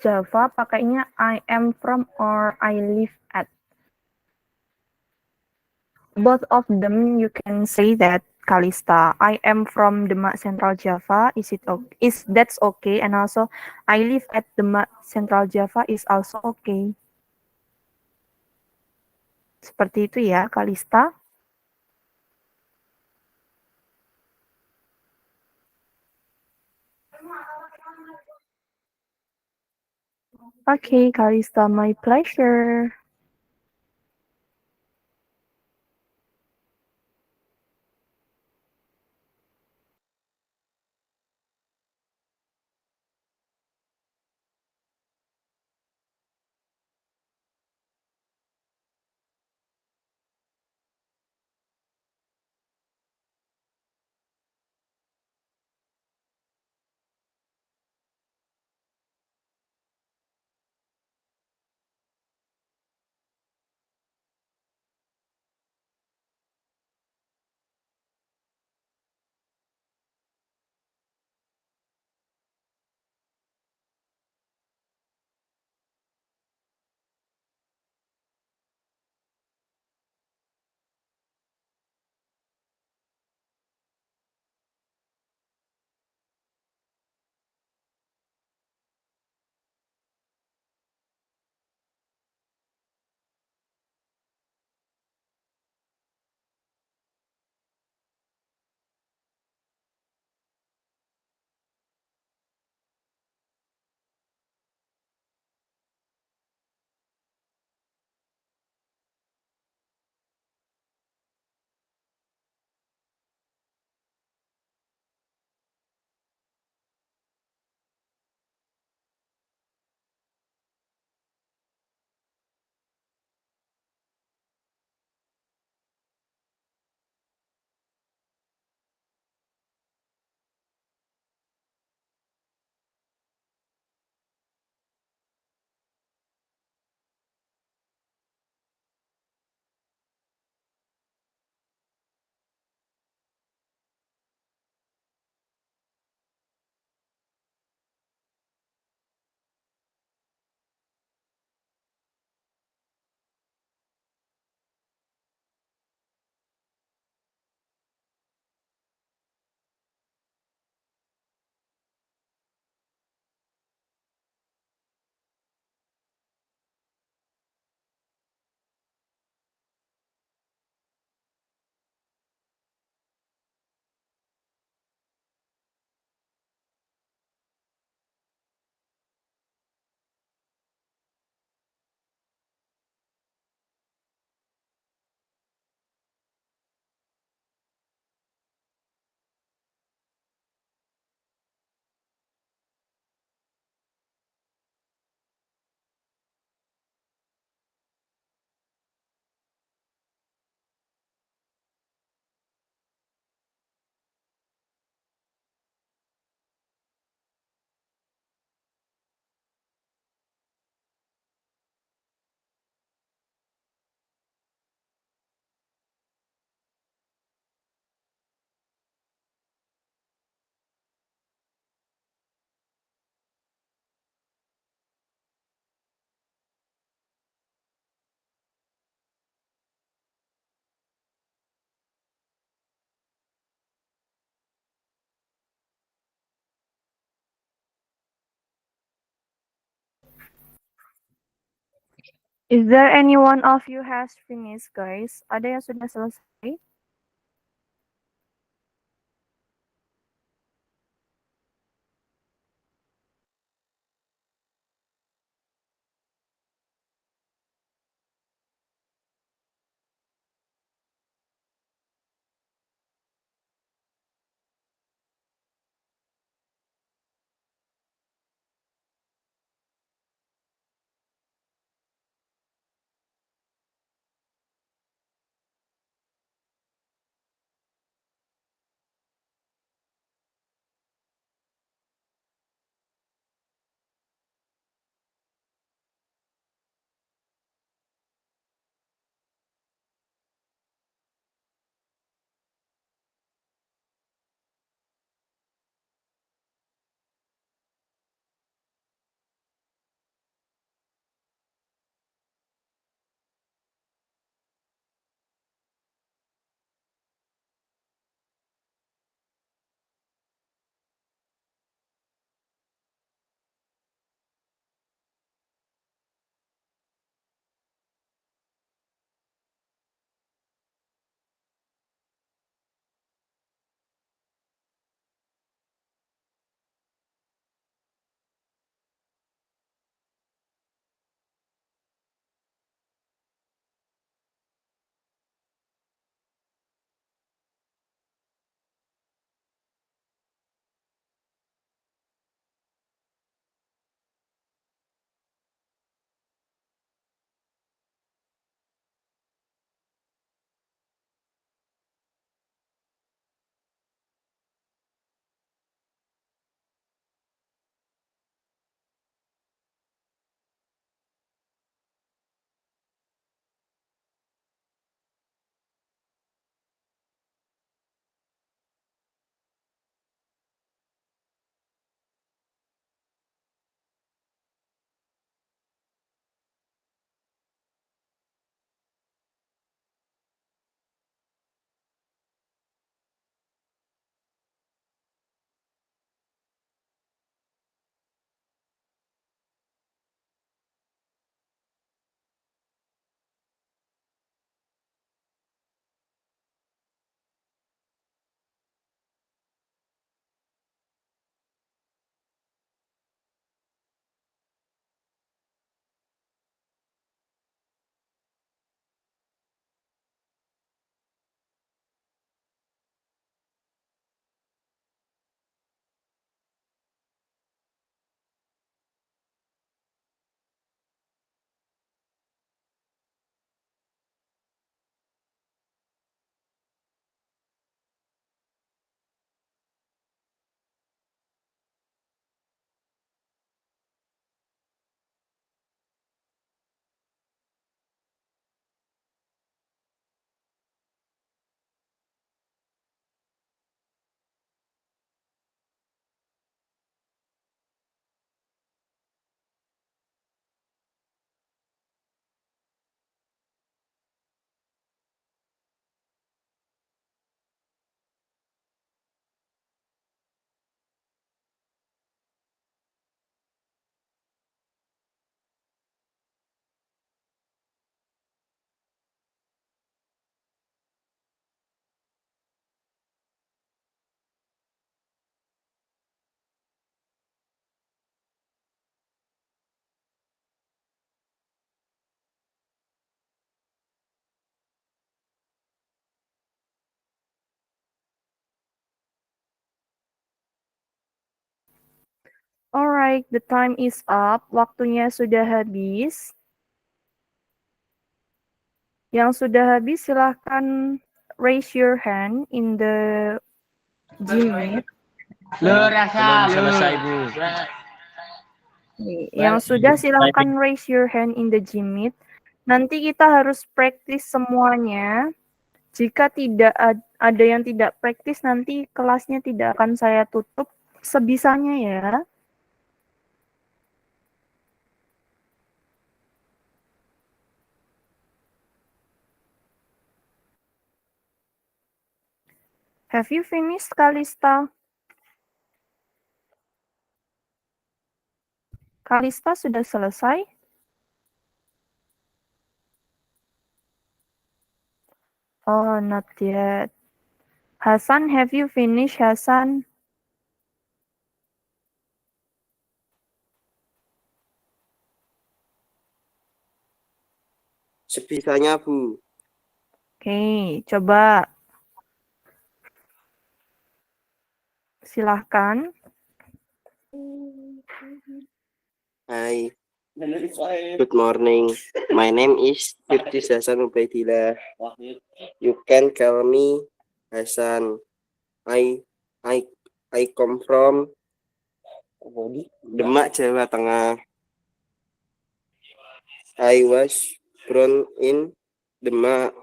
Java pakainya I am from or I live at. Both of them you can say that, Kalista. I am from Demak Central Java. Is it okay? Is that's okay? And also I live at Demak Central Java is also okay. Seperti itu ya, Kalista. Okay, Kalista, my pleasure. Is there any one of you has finished, guys? Ada yang sudah selesai? Alright, the time is up. Waktunya sudah habis. Yang sudah habis silahkan raise your hand in the Gmeet. Belum selesai, Bu. Yang sudah silahkan raise your hand in the Gmeet. Nanti kita harus praktis semuanya. Jika tidak ada yang tidak praktis, nanti kelasnya tidak akan saya tutup sebisanya ya. Have you finished, Kalista? Kalista sudah selesai? Oh, not yet. Hasan, have you finished, Hasan? Sebisanya, Bu. Oke, coba. Silahkan. Hi. Good morning. My name is Firtis Hasan Ubaidillah. You can call me Hasan. I come from Demak, Jawa Tengah. I was born in Demak,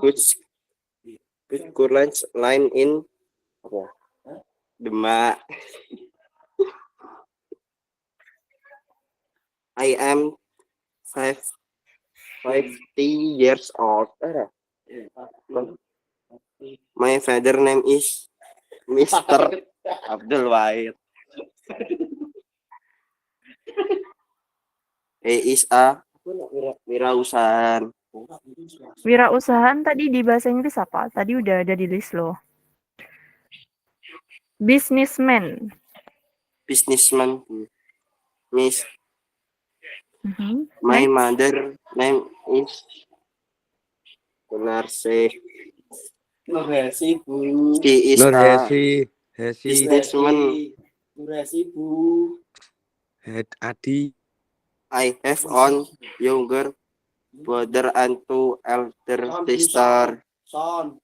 which current line in Demak. I am 50 years old. My father name is Mr. Abdul Wahid. He is a wirausahaan. Wirausahaan tadi di bahasa Inggris apa? Tadi udah ada di list loh. Businessman. Businessman. Miss. Next. My mother name is Nurse. Nurhesi, Bu. She is a businessman. Nurhesi, Bu. Head Adi. I have one younger brother and two elder sister. Son.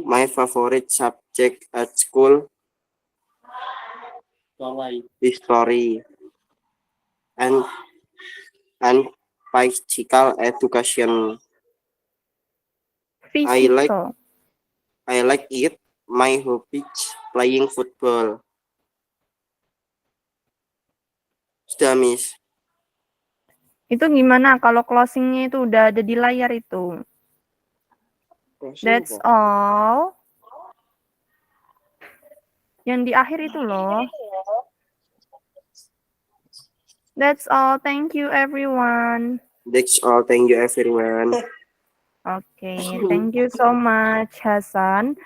My favorite subject at school history and physical education. Physical. I like it. My hobby playing football. Sudah, Miss. Itu gimana kalau closingnya itu udah ada di layar itu? That's all. Yang di akhir itu loh. That's all. Thank you, everyone. That's all. Thank you, everyone. Okay, thank you so much, Hasan.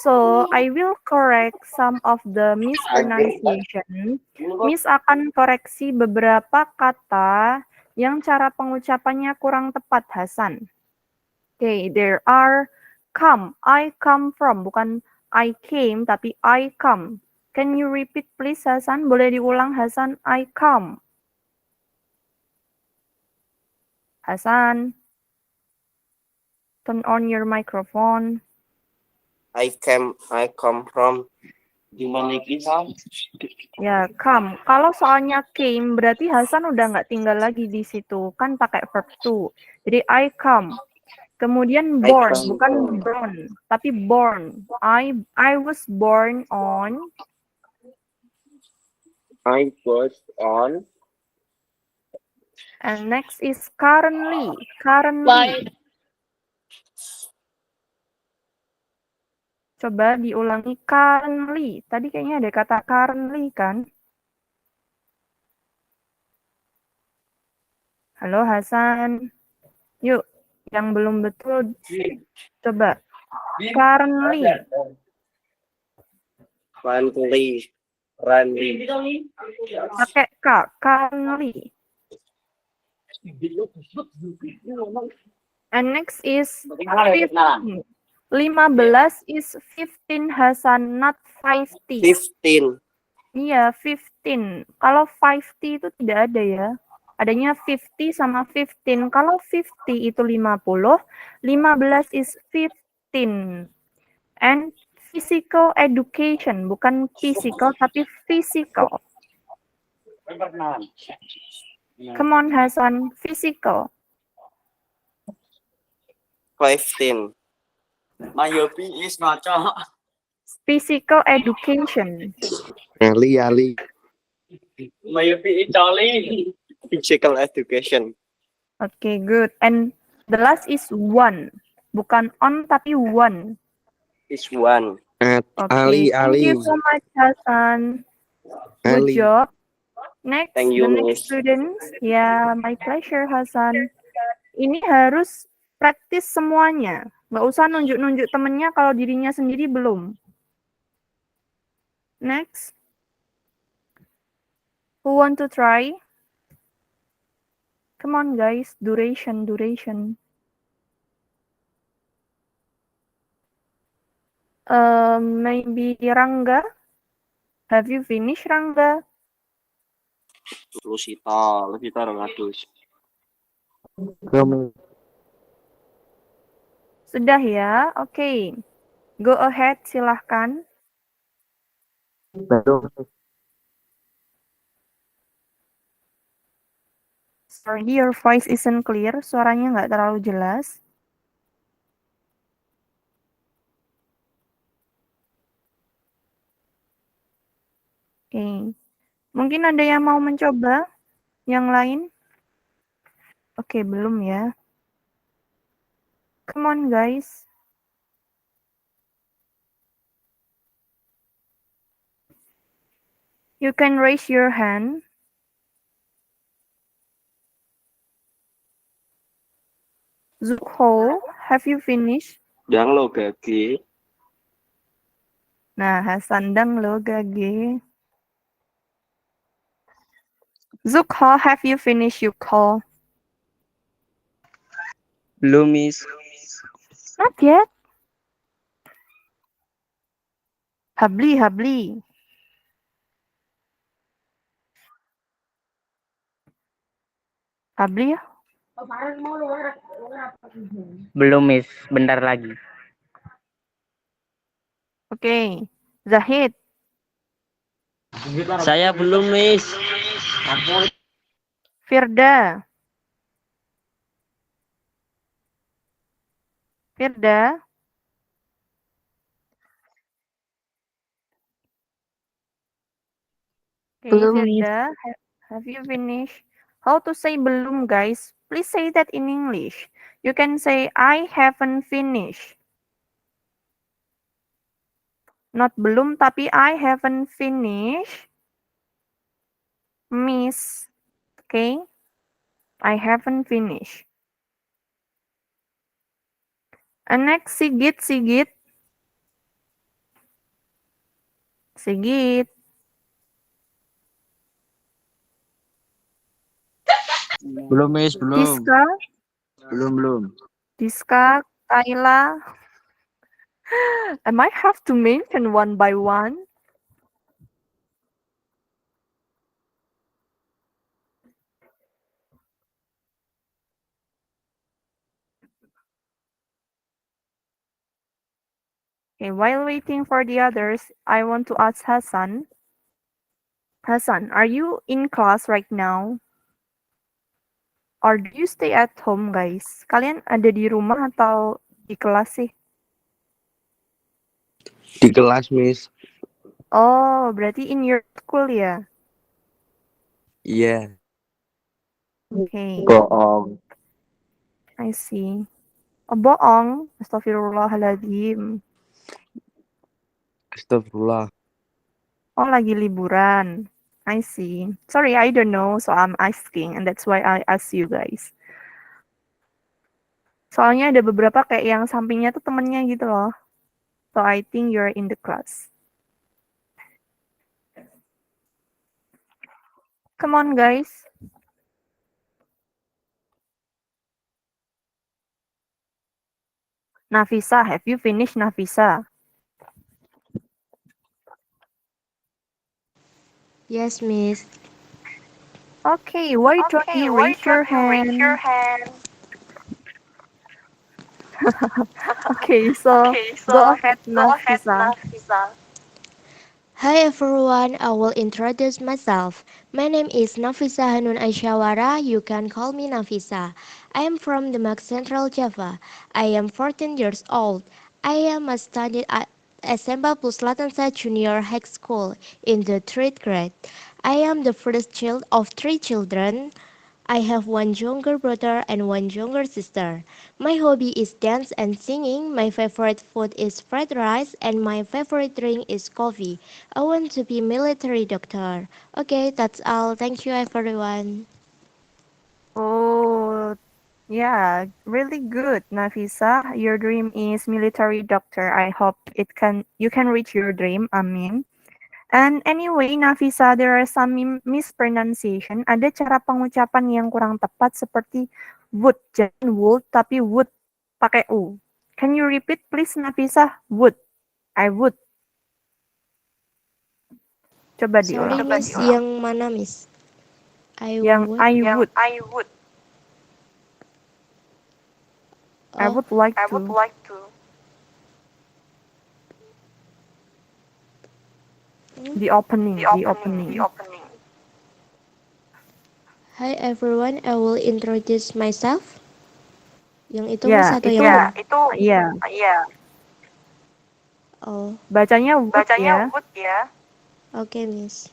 So, I will correct some of the mispronunciation. Miss akan koreksi beberapa kata yang cara pengucapannya kurang tepat, Hasan. Okay, there are come. I come from, bukan I came, tapi I come. Can you repeat please, Hasan? Boleh diulang, Hasan? I come. Hasan. Turn on your microphone. I come from. Ya, come. Kalau soalnya came, berarti Hasan udah nggak tinggal lagi di situ. Kan pakai verb to. Jadi, I come. Kemudian born, bukan born, tapi born. I was born on. I was on. And next is currently. Currently. Coba diulangi currently. Tadi kayaknya ada kata currently kan? Halo Hasan. Yuk, yang belum betul coba. Currently. Currently. Pakai K. Currently. And next is 15. 15 is 15 Hasan, not 50. 15. Iya, 15. Kalau 50 itu tidak ada ya. Adanya 50 sama 15. Kalau 50 itu 50, 15 is 15. And physical education, bukan physical tapi physical. Come on Hasan, physical. 15. My hobby is ngaco. Physical education. Ali. My hobby is Charlie. Physical education. Okay, good. And the last is one. Bukan on, tapi one. Is one. Okay, thank you so much, Hasan. Good job. Next, Thank the you, next Miss. students. Ya, my pleasure, Hasan. Ini harus praktis semuanya. Nggak usah nunjuk-nunjuk temennya kalau dirinya sendiri belum. Next. Who want to try? Come on, guys. Duration. Maybe Rangga. Have you finished, Rangga? Lusita Rengatus. Sudah ya? Oke. Go ahead, silahkan. Sorry, your voice isn't clear. Suaranya nggak terlalu jelas. Oke. Mungkin ada yang mau mencoba? Yang lain? Oke, belum ya. Come on, guys. You can raise your hand. Zukho, have you finished? Dang lo gagi. Nah, Hasan dang lo gage. Zukho, have you finished your call? Belum, Miss. Not yet. Habli. Habli ya? Belum, Miss. Bentar lagi. Oke. Zahid. Saya belum, Miss. Firda. Okay, Belum, Miss. Firda, have you finished? How to say belum, guys? Please say that in English. You can say, I haven't finished. Not belum, tapi I haven't finished. Miss. Okay? I haven't finished. And next, Sigit. Belum, Miss, belum. Belum. Diska, Kayla. I might have to mention one by one. Okay, while waiting for the others, I want to ask Hasan. Hasan, are you in class right now? Or do you stay at home, guys? Kalian ada di rumah atau di kelas sih? Di kelas, Miss. Oh, berarti in your school ya? Iya. Okay, Bohong. I see. Oh, bohong. Astagfirullahaladzim. Astagfirullah. Oh, lagi liburan. I see. Sorry, I don't know, so I'm asking, and that's why I ask you guys. Soalnya ada beberapa kayak yang sampingnya tuh temennya gitu loh. So I think you're in the class. Come on, guys. Nafisa, have you finished, Nafisa? Yes, Miss. Okay, why don't you raise your hand? Okay, so go ahead, Nafisa. Hi everyone, I will introduce myself. My name is Nafisa Hanun Aisyawara. You can call me Nafisa. I am from Demak Central Java. I am 14 years old. I am a student at SMA Puslatansa Junior High School in the 3rd grade. I am the first child of 3 children. I have one younger brother and one younger sister. My hobby is dance and singing. My favorite food is fried rice and my favorite drink is coffee. I want to be military doctor. Okay, that's all. Thank you everyone. Oh, yeah, really good, Nafisa. Your dream is military doctor. I hope you can reach your dream. Amin. And anyway, Nafisa, there are some mispronunciation. Ada cara pengucapan yang kurang tepat seperti wood, jangan wood, tapi wood pakai u. Can you repeat please, Nafisa? Would. I would. Coba Sorry diulang. Miss, yang mana Miss? Yang would. I would. I Oh, would like to. The opening. Hi everyone, I will introduce myself. Yang itu Ya, Miss atau itu, yang mana? iya. Oh, Bacanya would ya. okay Miss.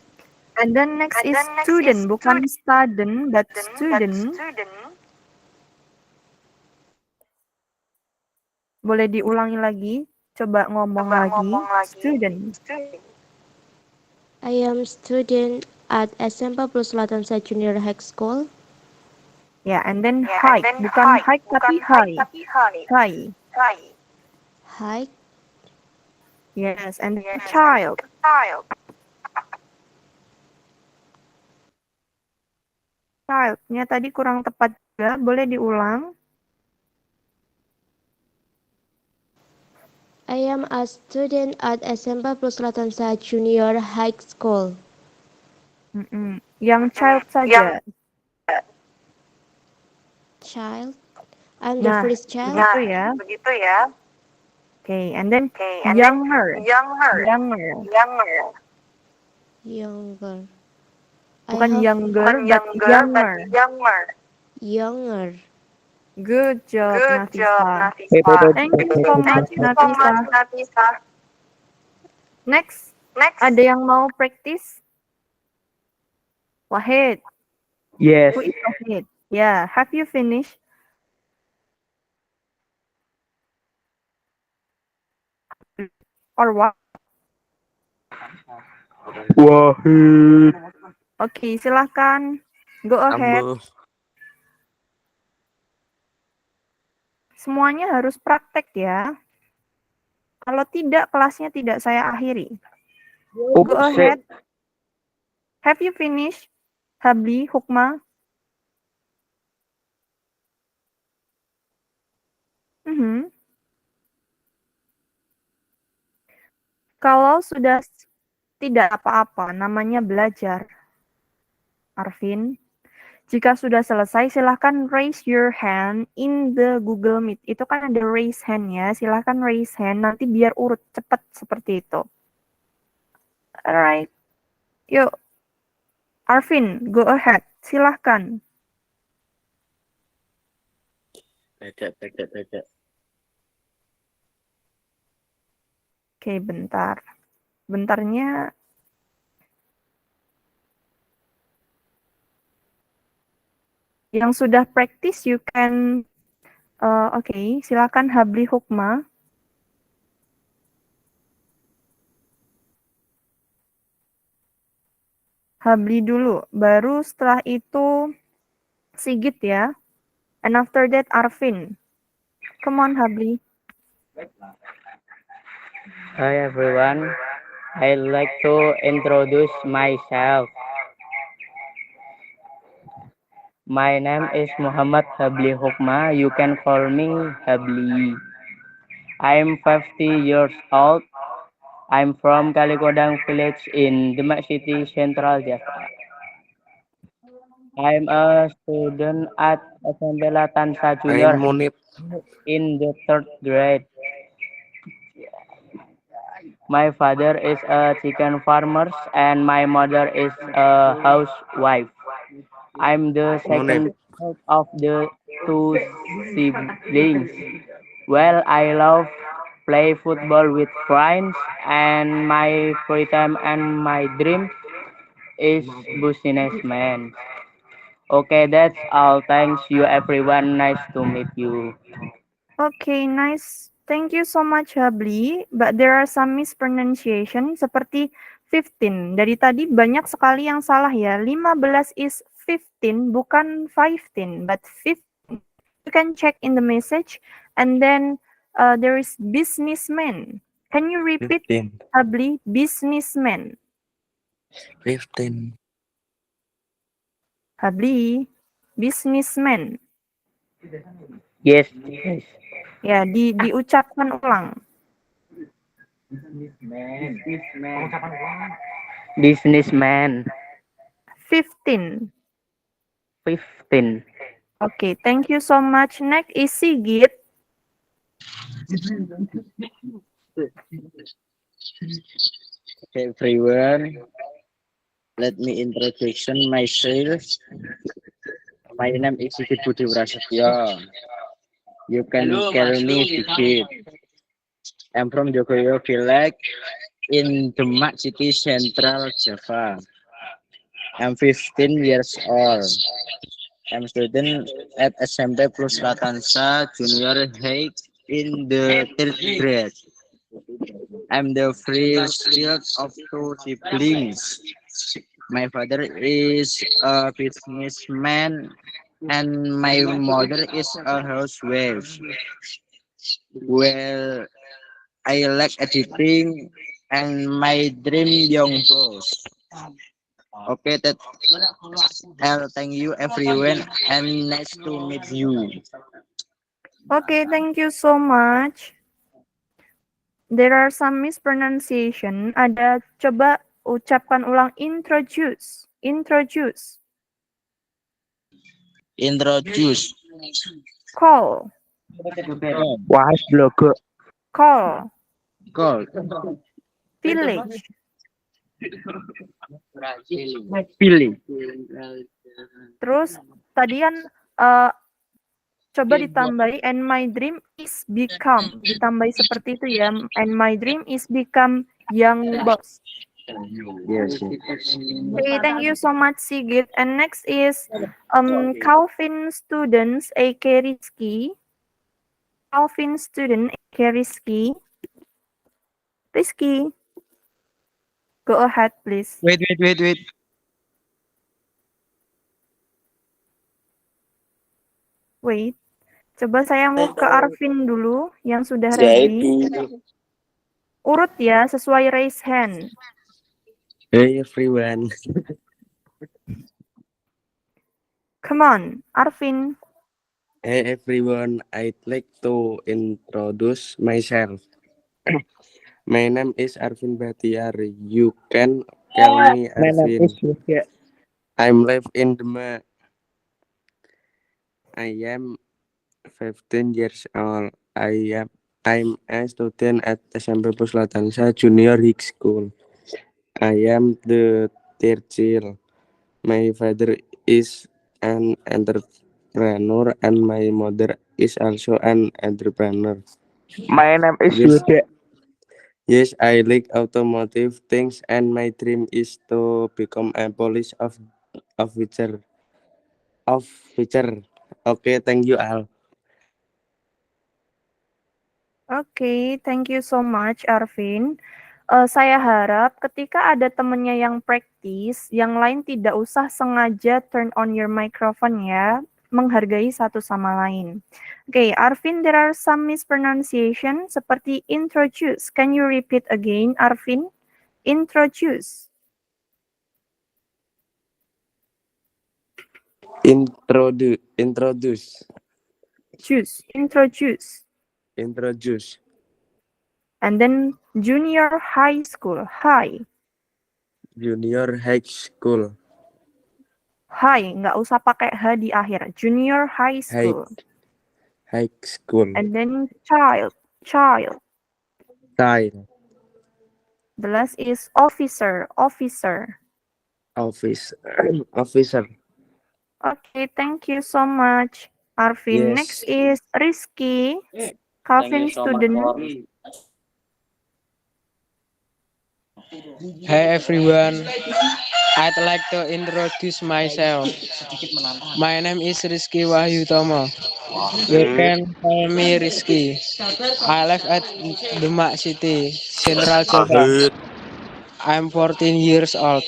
And then next is student, bukan student, but student. Boleh diulangi lagi? Coba ngomong lagi. Student. I am student at SMP Plus Latansa Junior High School. Ya, and then hike, bukan hike tapi high. High. Hi, Yes, and then child. Child-nya tadi kurang tepat juga. Boleh diulang? I am a student at SMP Plus Latansa Junior High School. Yang child saja. Child, I'm the Nah, first child. begitu ya. Okay, and then younger. Younger. I Bukan have younger, but younger. younger. Good job, Nafisa. Nafisa. Thank you so much, Nafisa. Next, ada yang mau practice? Wahid. Yes. Who is Wahid? Yeah, have you finished? Or what? Wahid. Okay, silahkan. Go ahead. Ambo. Semuanya harus praktek ya. Kalau tidak, kelasnya tidak saya akhiri. Go ahead. Have you finished? Habli, Hukma? Kalau sudah tidak apa-apa, namanya belajar. Arvin, jika sudah selesai, silahkan raise your hand in the Google Meet. Itu kan ada raise hand ya, silahkan raise hand, nanti biar urut cepat seperti itu. Alright, yuk. Arvin, go ahead, silahkan. Baca. Oke, bentar. Bentarnya. Yang sudah practice, you can. Oke, silakan Habli Hukma. Habli dulu, baru setelah itu Sigit ya. And after that Arvin. Come on, Habli. Hi everyone. I'd like to introduce myself. My name is Muhammad Habli Hukma. You can call me Habli. I'm 50 years old. I'm from Kalikodang village in Demak City, Central Java. I'm a student at SMP Latansa Junior I'm Munib. in the 3rd grade. My father is a chicken farmer and my mother is a housewife. I'm the second child of the 2 siblings. Well, I love play football with friends and my free time and my dream is businessman. Okay, that's all. Thanks you everyone. Nice to meet you. Okay, nice. Thank you so much, Habli. But there are some mispronunciation seperti 15. Dari tadi banyak sekali yang salah ya. 15 is 15, bukan 15, but 15. You can check in the message. And then there is businessman. Can you repeat, 15. Habli? Businessman. 15. Habli, businessman. Yes, yes. Ya, diucapkan ulang. Businessman. 15. 15. Okay, thank you so much. Next is Sigit. Okay, everyone. Let me introduction myself. My name is Sigit Budi Prasetyo. You can call me Sigit. I'm from Jogoyo Village in Demak City, Central Java. I'm 15 years old. I'm student at SMP Plus Latansa Junior High in the 3rd grade. I'm the first child of 2 siblings. My father is a businessman and my mother is a housewife. Well, I like editing and my dream young boss. Okay, thank you everyone and nice to meet you. Okay, thank you so much. There are some mispronunciation. Ada, coba ucapkan ulang introduce. Introduce. Introduce. Call. Wahas blogo. Call. Call. Village. Pilih. Terus tadi kan coba ditambahi and my dream is become. Ditambahi seperti itu ya. And my dream is become young boss. Yes. Okay, thank you so much, Sigit. And next is Calvin Students, A.K. Rizky. Calvin Student, A.K. Rizky. Rizky. Go ahead, please. Wait. Wait. Coba saya move ke Arvin dulu yang sudah ready. Urut ya, sesuai raise hand. Hey everyone. Come on, Arvin. Hey everyone. I'd like to introduce myself. My name is Arvin Batiar. You can call me My name Arvin. is Yuda. I'm live in Demak. I am 15 years old. I'm a student at SMP Plus Latansa Junior High School. I am the third child. My father is an entrepreneur and my mother is also an entrepreneur. My name is Yes. Yuda. Yes, I like automotive things and my dream is to become a police officer. Okay, thank you all. Okay, thank you so much, Arvin. Saya harap ketika ada temennya yang praktis, yang lain tidak usah sengaja turn on your microphone ya, menghargai satu sama lain. Okay, Arvin, there are some mispronunciation seperti introduce. Can you repeat again, Arvin? Introduce. Introduce. Introduce. And then junior high school. High. Junior high school. High, nggak usah pakai H di akhir. Junior high school. High school. And then child. Child. The last is officer. Officer. Okay, thank you so much, Arvin. Yes. Next is Rizky. Calvin student. Hi everyone. I'd like to introduce myself. My name is Rizky Wahyutomo. You can call me Rizky. I live at Demak City, Central Java. Ahit. I'm 14 years old.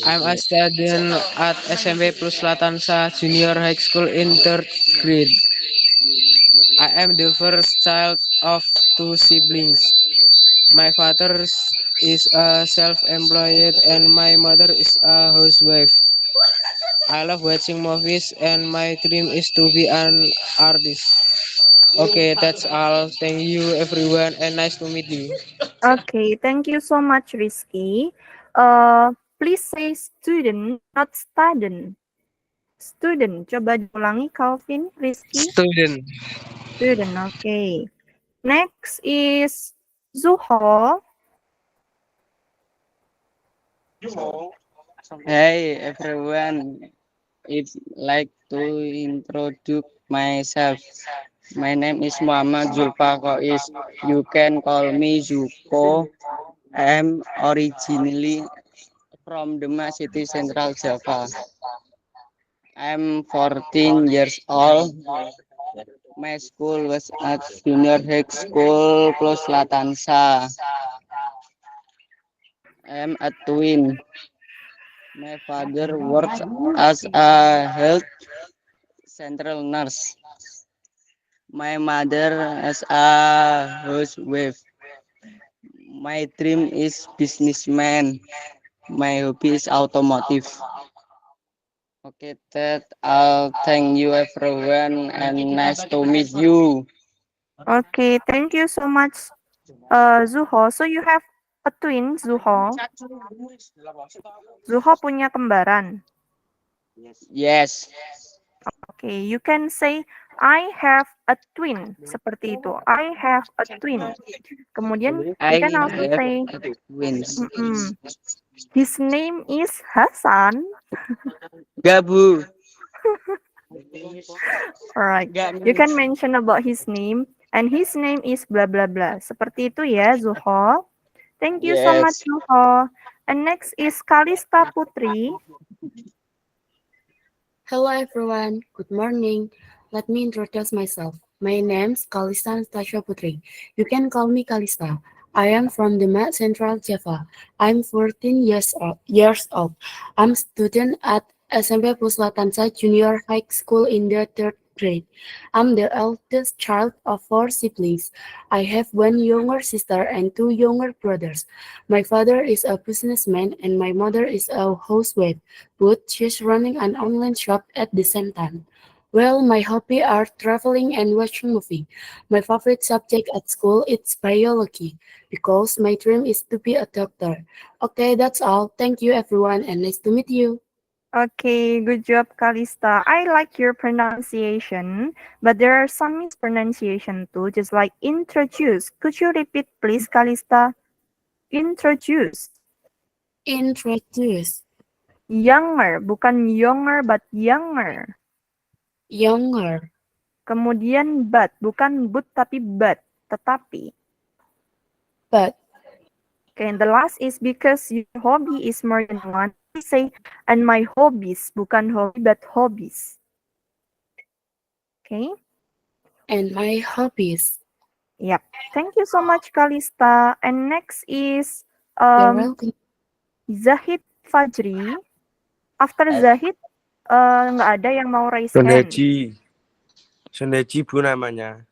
I'm a student at SMP Plus Latansa Junior High School in third grade. I am the first child of two siblings. My father is a self-employed and my mother is a housewife. I love watching movies and my dream is to be an artist. Okay, that's all. Thank you everyone and nice to meet you. Okay, thank you so much, Rizky. Please say student, not student. Student. Coba diulangi, Calvin, Rizky. Student. Student, okay. Next is Zuho. Hey everyone, I'd like to introduce myself. My name is Muhammad Zulfa Kois. You can call me Zuko. I'm originally from Demak City, Central Java. I'm 14 years old. My school was at Junior High School plus Latansa. I'm a twin. My father works as a health central nurse. My mother as a housewife. My dream is businessman. My hobby is automotive. Okay, that I'll thank you everyone and nice to meet you. Okay, thank you so much, Zuho. So you have a twin, Zuho. Zuho punya kembaran. Yes. Okay, you can say I have a twin. Seperti itu. I have a twin. Kemudian you I can also have say twins. his name is Hasan. Gabu. Alright. You can mention about his name and his name is blah blah blah. Seperti itu ya, Zuho. Thank you so much, Yes. Zuho. And next is Kalista Putri. Hello everyone, good morning. Let me introduce myself. My name's Kalista Anastasia Putri. You can call me Kalista. I am from Demak, Central Java. I'm 14 years old. I'm student at SMP Plus Latansa Junior High School in the third grade. I'm the eldest child of 4 siblings. I have one younger sister and 2 younger brothers. My father is a businessman and my mother is a housewife, but she's running an online shop at the same time. Well, my hobby are traveling and watching movie. My favorite subject at school is biology because my dream is to be a doctor. Okay, that's all. Thank you everyone and nice to meet you. Okay, good job, Kalista. I like your pronunciation, but there are some mispronunciation too, just like introduce. Could you repeat, please, Kalista? Introduce. Introduce. Younger, bukan younger, but younger. Younger. Kemudian but, bukan but tapi but, tetapi. But. Okay, and the last is because your hobby is more than one. We say, and my hobbies, bukan hobby, but hobbies. Okay? And my hobbies. Yep. Thank you so much, Kalista. And next is You're welcome. Zahid Fajri. After Zahid, nggak ada yang mau raise hand. Sundeji Bu namanya.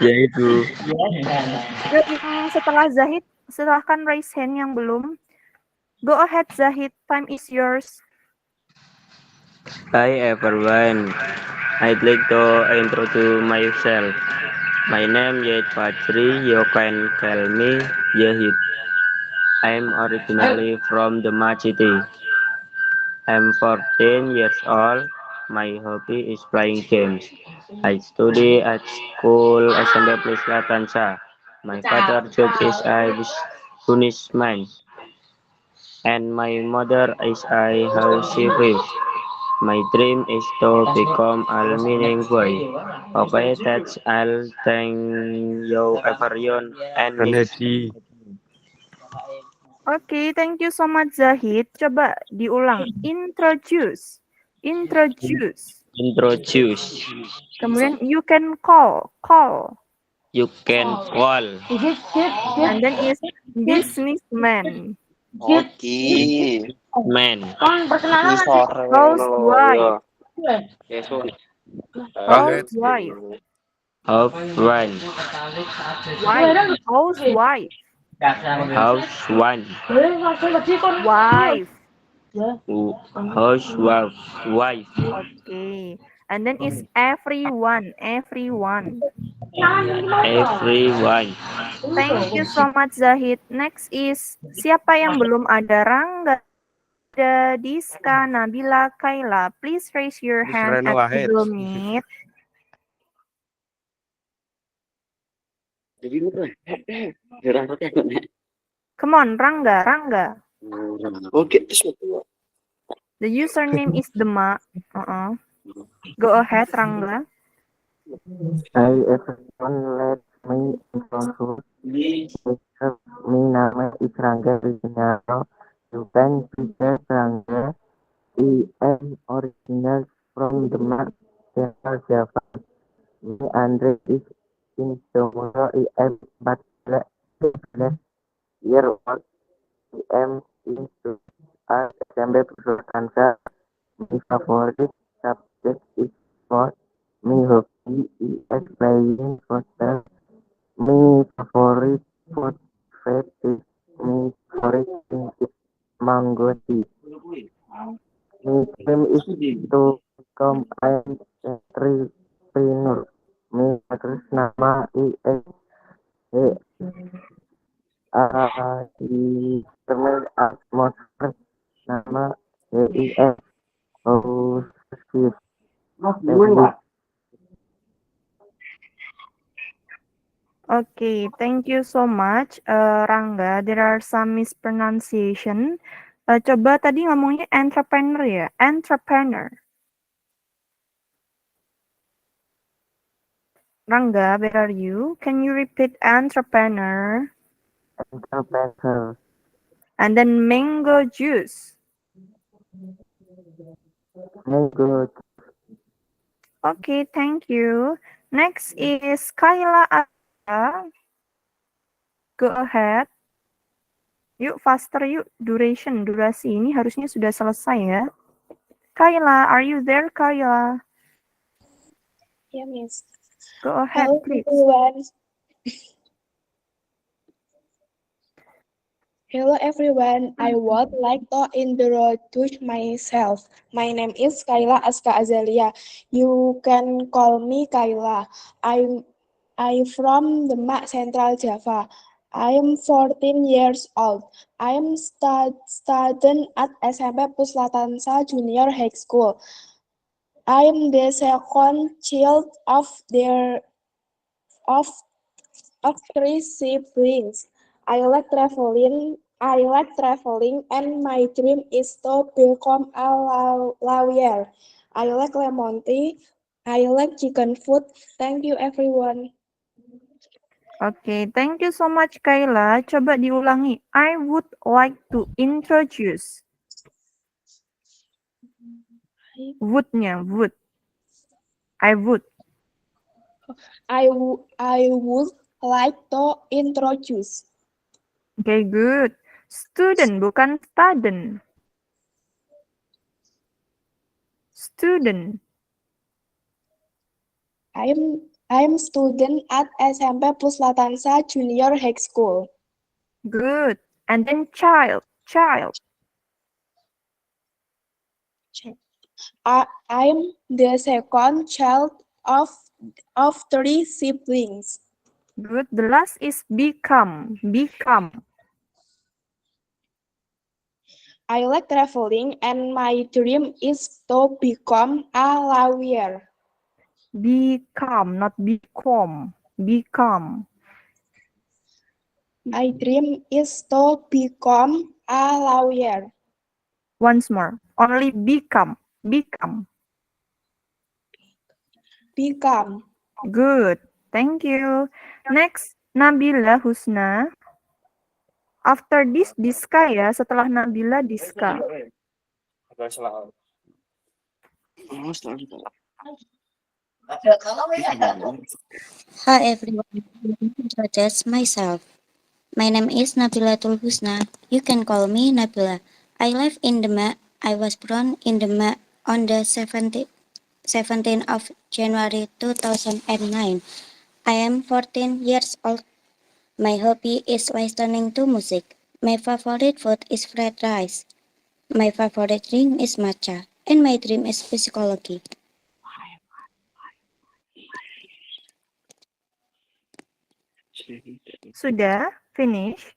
Ya Ibu. Yang setelah Zahid, silahkan raise hand yang belum. Go ahead, Zahid. Time is yours. Hi everyone. I'd like to introduce myself. My name is Fajri. You can call me Yahid. I'm originally from Demak City. I'm 14 years old. My hobby is playing games. I study at school SMP Plus Latansa. My father's job is a businessman, and my mother is a housewife. My dream is to become a meaning boy. Okay, that's all. Thank you everyone and Sundeji. Oke, thank you so much Zahid. Coba diulang. Introduce. Introduce. Introduce. Kemudian you can call. Call. You can call. And then is businessman. Oke. Man. Ini sore Housewife. Ahead. Housewife. Of one. Wife. Housewife. House one. Wife. Housewife. Wife. Okay. And then is everyone. Everyone. Everyone. Thank you so much Zahid. Next is siapa yang belum ada? Rangga, ada Diska, Nabila, Kaila. Please raise your Miss hand Reno at ahead. Google Meet. Come on, Rangga, Rangga. The username is Dema. Go ahead, Rangga. Hi everyone, let me introduce myself. My name is Rangga Wijnaro. You can visit Rangga. I am original from Demak, Central Java. My address is in Sumuro. I am 14 years old. I am in at SMP Purwakarta. My favorite subject is sport. My hobby is playing football. My favorite food is my favorite thing is mango tea. My dream is to become an entrepreneur. My address nama is di terminal atmosfer nama EIS. Oh, shit. Okay, thank you so much, Rangga. There are some mispronunciation. Coba tadi ngomongnya entrepreneur ya, entrepreneur. Rangga, where are you? Can you repeat entrepreneur? Entrepreneur. And then mango juice. Mango. Okay, thank you. Next is Kaila Ada. Go ahead. Yuk, faster yuk. Durasi ini harusnya sudah selesai ya. Kaila, are you there, Kaila? Yeah, Miss. Go ahead, Hello, please. everyone. Hello, everyone. I would like to introduce myself. My name is Kaila Aska Azalia. You can call me Kaila. I'm from Demak, Central Java. I am 14 years old. I am studying at SMP Puslatansa Junior High School. I am the second child of three siblings. I like traveling, and my dream is to become a lawyer. I like lemon tea. I like chicken food. Thank you, everyone. Okay, thank you so much, Kaila. Coba diulangi. I would like to introduce. Would-nya, would. I would. I would like to introduce. Okay, good. Student, bukan student. Student. I'm student at SMP Puslatansa Junior High School. Good. And then child. I'm the second child of three siblings. Good. The last is become. I like traveling, and my dream is to become a lawyer. Become, not become. Become. My dream is to become a lawyer. Once more. Only become. Good. Thank you. Next, Nabila Husna. After this, Diska ya. Setelah Nabila, Diska. Hi everyone, let me introduce myself. My name is Nabilatul Husna. You can call me Nabila. I live in Demak. I was born in Demak on the 17th of January 2009. I am 14 years old. My hobby is listening to music. My favorite food is fried rice. My favorite drink is matcha. And my dream is psychology. Sudah? Finish?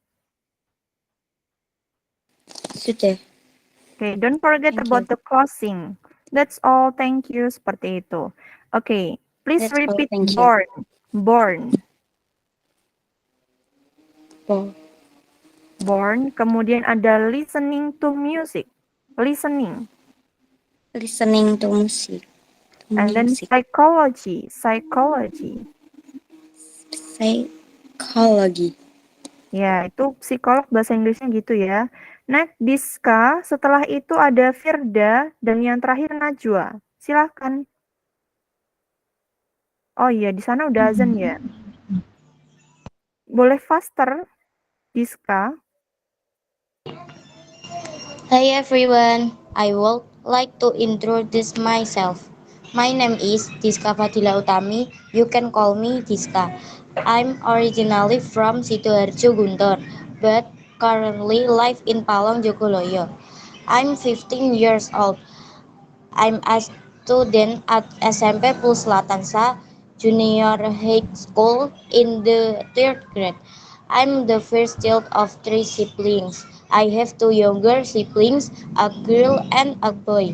Sudah. Okay, don't forget Thank about you. the closing. That's all. Thank you. Seperti itu. Okay, please That's all. repeat Thank you. born. Born. Born. Born. Kemudian ada listening to music. Listening. Listening to music. And then Music. psychology. Psychology. Psychology. Ya, itu psikolog bahasa Inggrisnya gitu ya. Next, Diska. Setelah itu ada Firda. Dan yang terakhir Najwa. Silahkan. Oh iya, di sana udah azan ya. Boleh faster, Diska. Hi everyone, I would like to introduce myself. My name is Diska Fadila Utami. You can call me Diska. I'm originally from Sidoarjo, Guntur, but currently live in Palong, Jogoloyo. I'm 15 years old. I'm a student at SMP Plus Latansa Junior High School in the third grade. I'm the first child of 3 siblings. I have 2 younger siblings, a girl and a boy.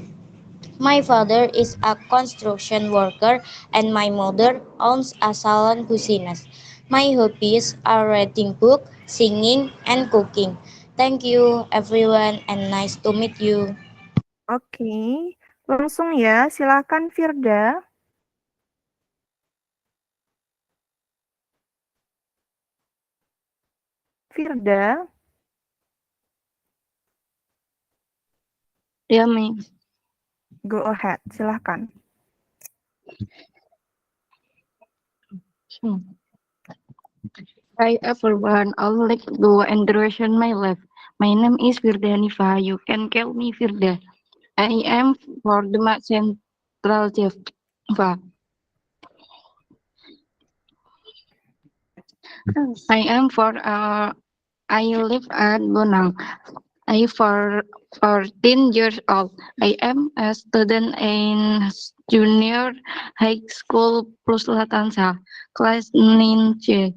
My father is a construction worker and my mother owns a salon business. My hobbies are reading book, singing, and cooking. Thank you everyone and nice to meet you. Oke, langsung ya. Silakan Firda. Firda. Yeah, me. Go ahead, silahkan. Hi everyone, I would like to introduce my life. My name is Firda Hanifa. You can call me Firda. I am for the Central Java. I am for I live at Bonang. I for 14 years old. I am a student in junior high school Plus Latansa, class 9C.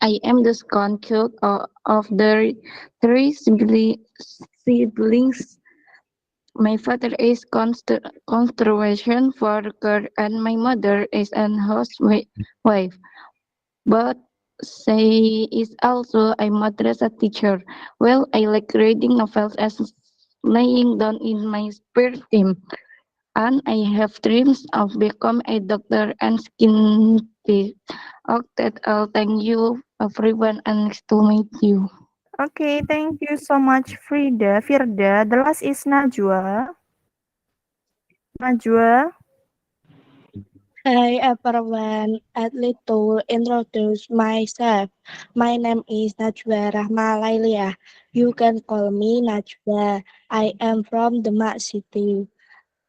I am the second child of the 3 siblings. My father is construction worker and my mother is an housewife. But she is also a madrasa teacher. Well, I like reading novels and laying down in my spare time. And I have dreams of become a doctor and skin that I'll thank you everyone and nice to meet you. Okay, thank you so much Firda. The last is Najwa. Najwa. Hi everyone, I'd like to introduce myself. My name is Najwa Rahma Lailia. You can call me Najwa. I am from Demak City.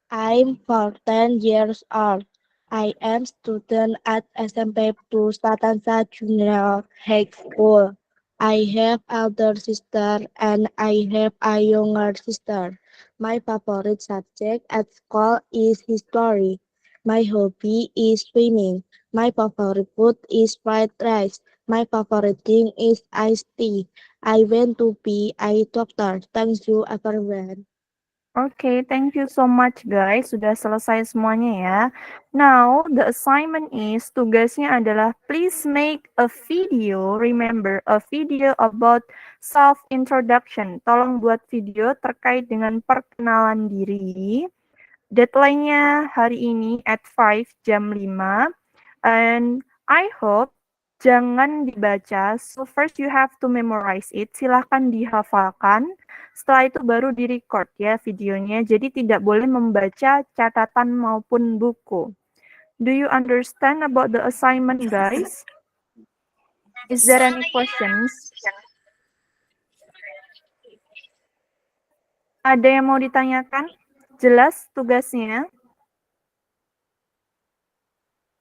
I'm 14 years old. I am student at SMP Plus Latansa Junior High School. I have elder sister and I have a younger sister. My favorite subject at school is history. My hobby is swimming. My favorite food is fried rice. My favorite drink is iced tea. I want to be a doctor. Thank you everyone. Oke, thank you so much guys. Sudah selesai semuanya ya. Now, the assignment is, tugasnya adalah please make a video, remember, a video about self-introduction. Tolong buat video terkait dengan perkenalan diri. Deadline-nya hari ini at 5 jam 5. And I hope jangan dibaca. So first you have to memorize it. Silahkan dihafalkan. Setelah itu baru di-record ya videonya. Jadi tidak boleh membaca catatan maupun buku. Do you understand about the assignment, guys? Is there any questions? Ada yang mau ditanyakan? Jelas tugasnya?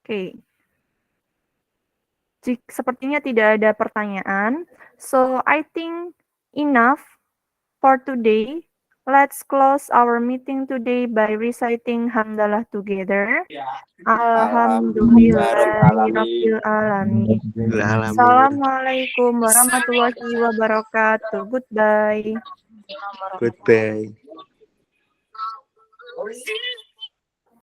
Oke. Sepertinya tidak ada pertanyaan. So, I think enough for today. Let's close our meeting today by reciting hamdalah together. Alhamdulillahirabbil alamin. Assalamualaikum warahmatullahi wabarakatuh. Goodbye. Goodbye.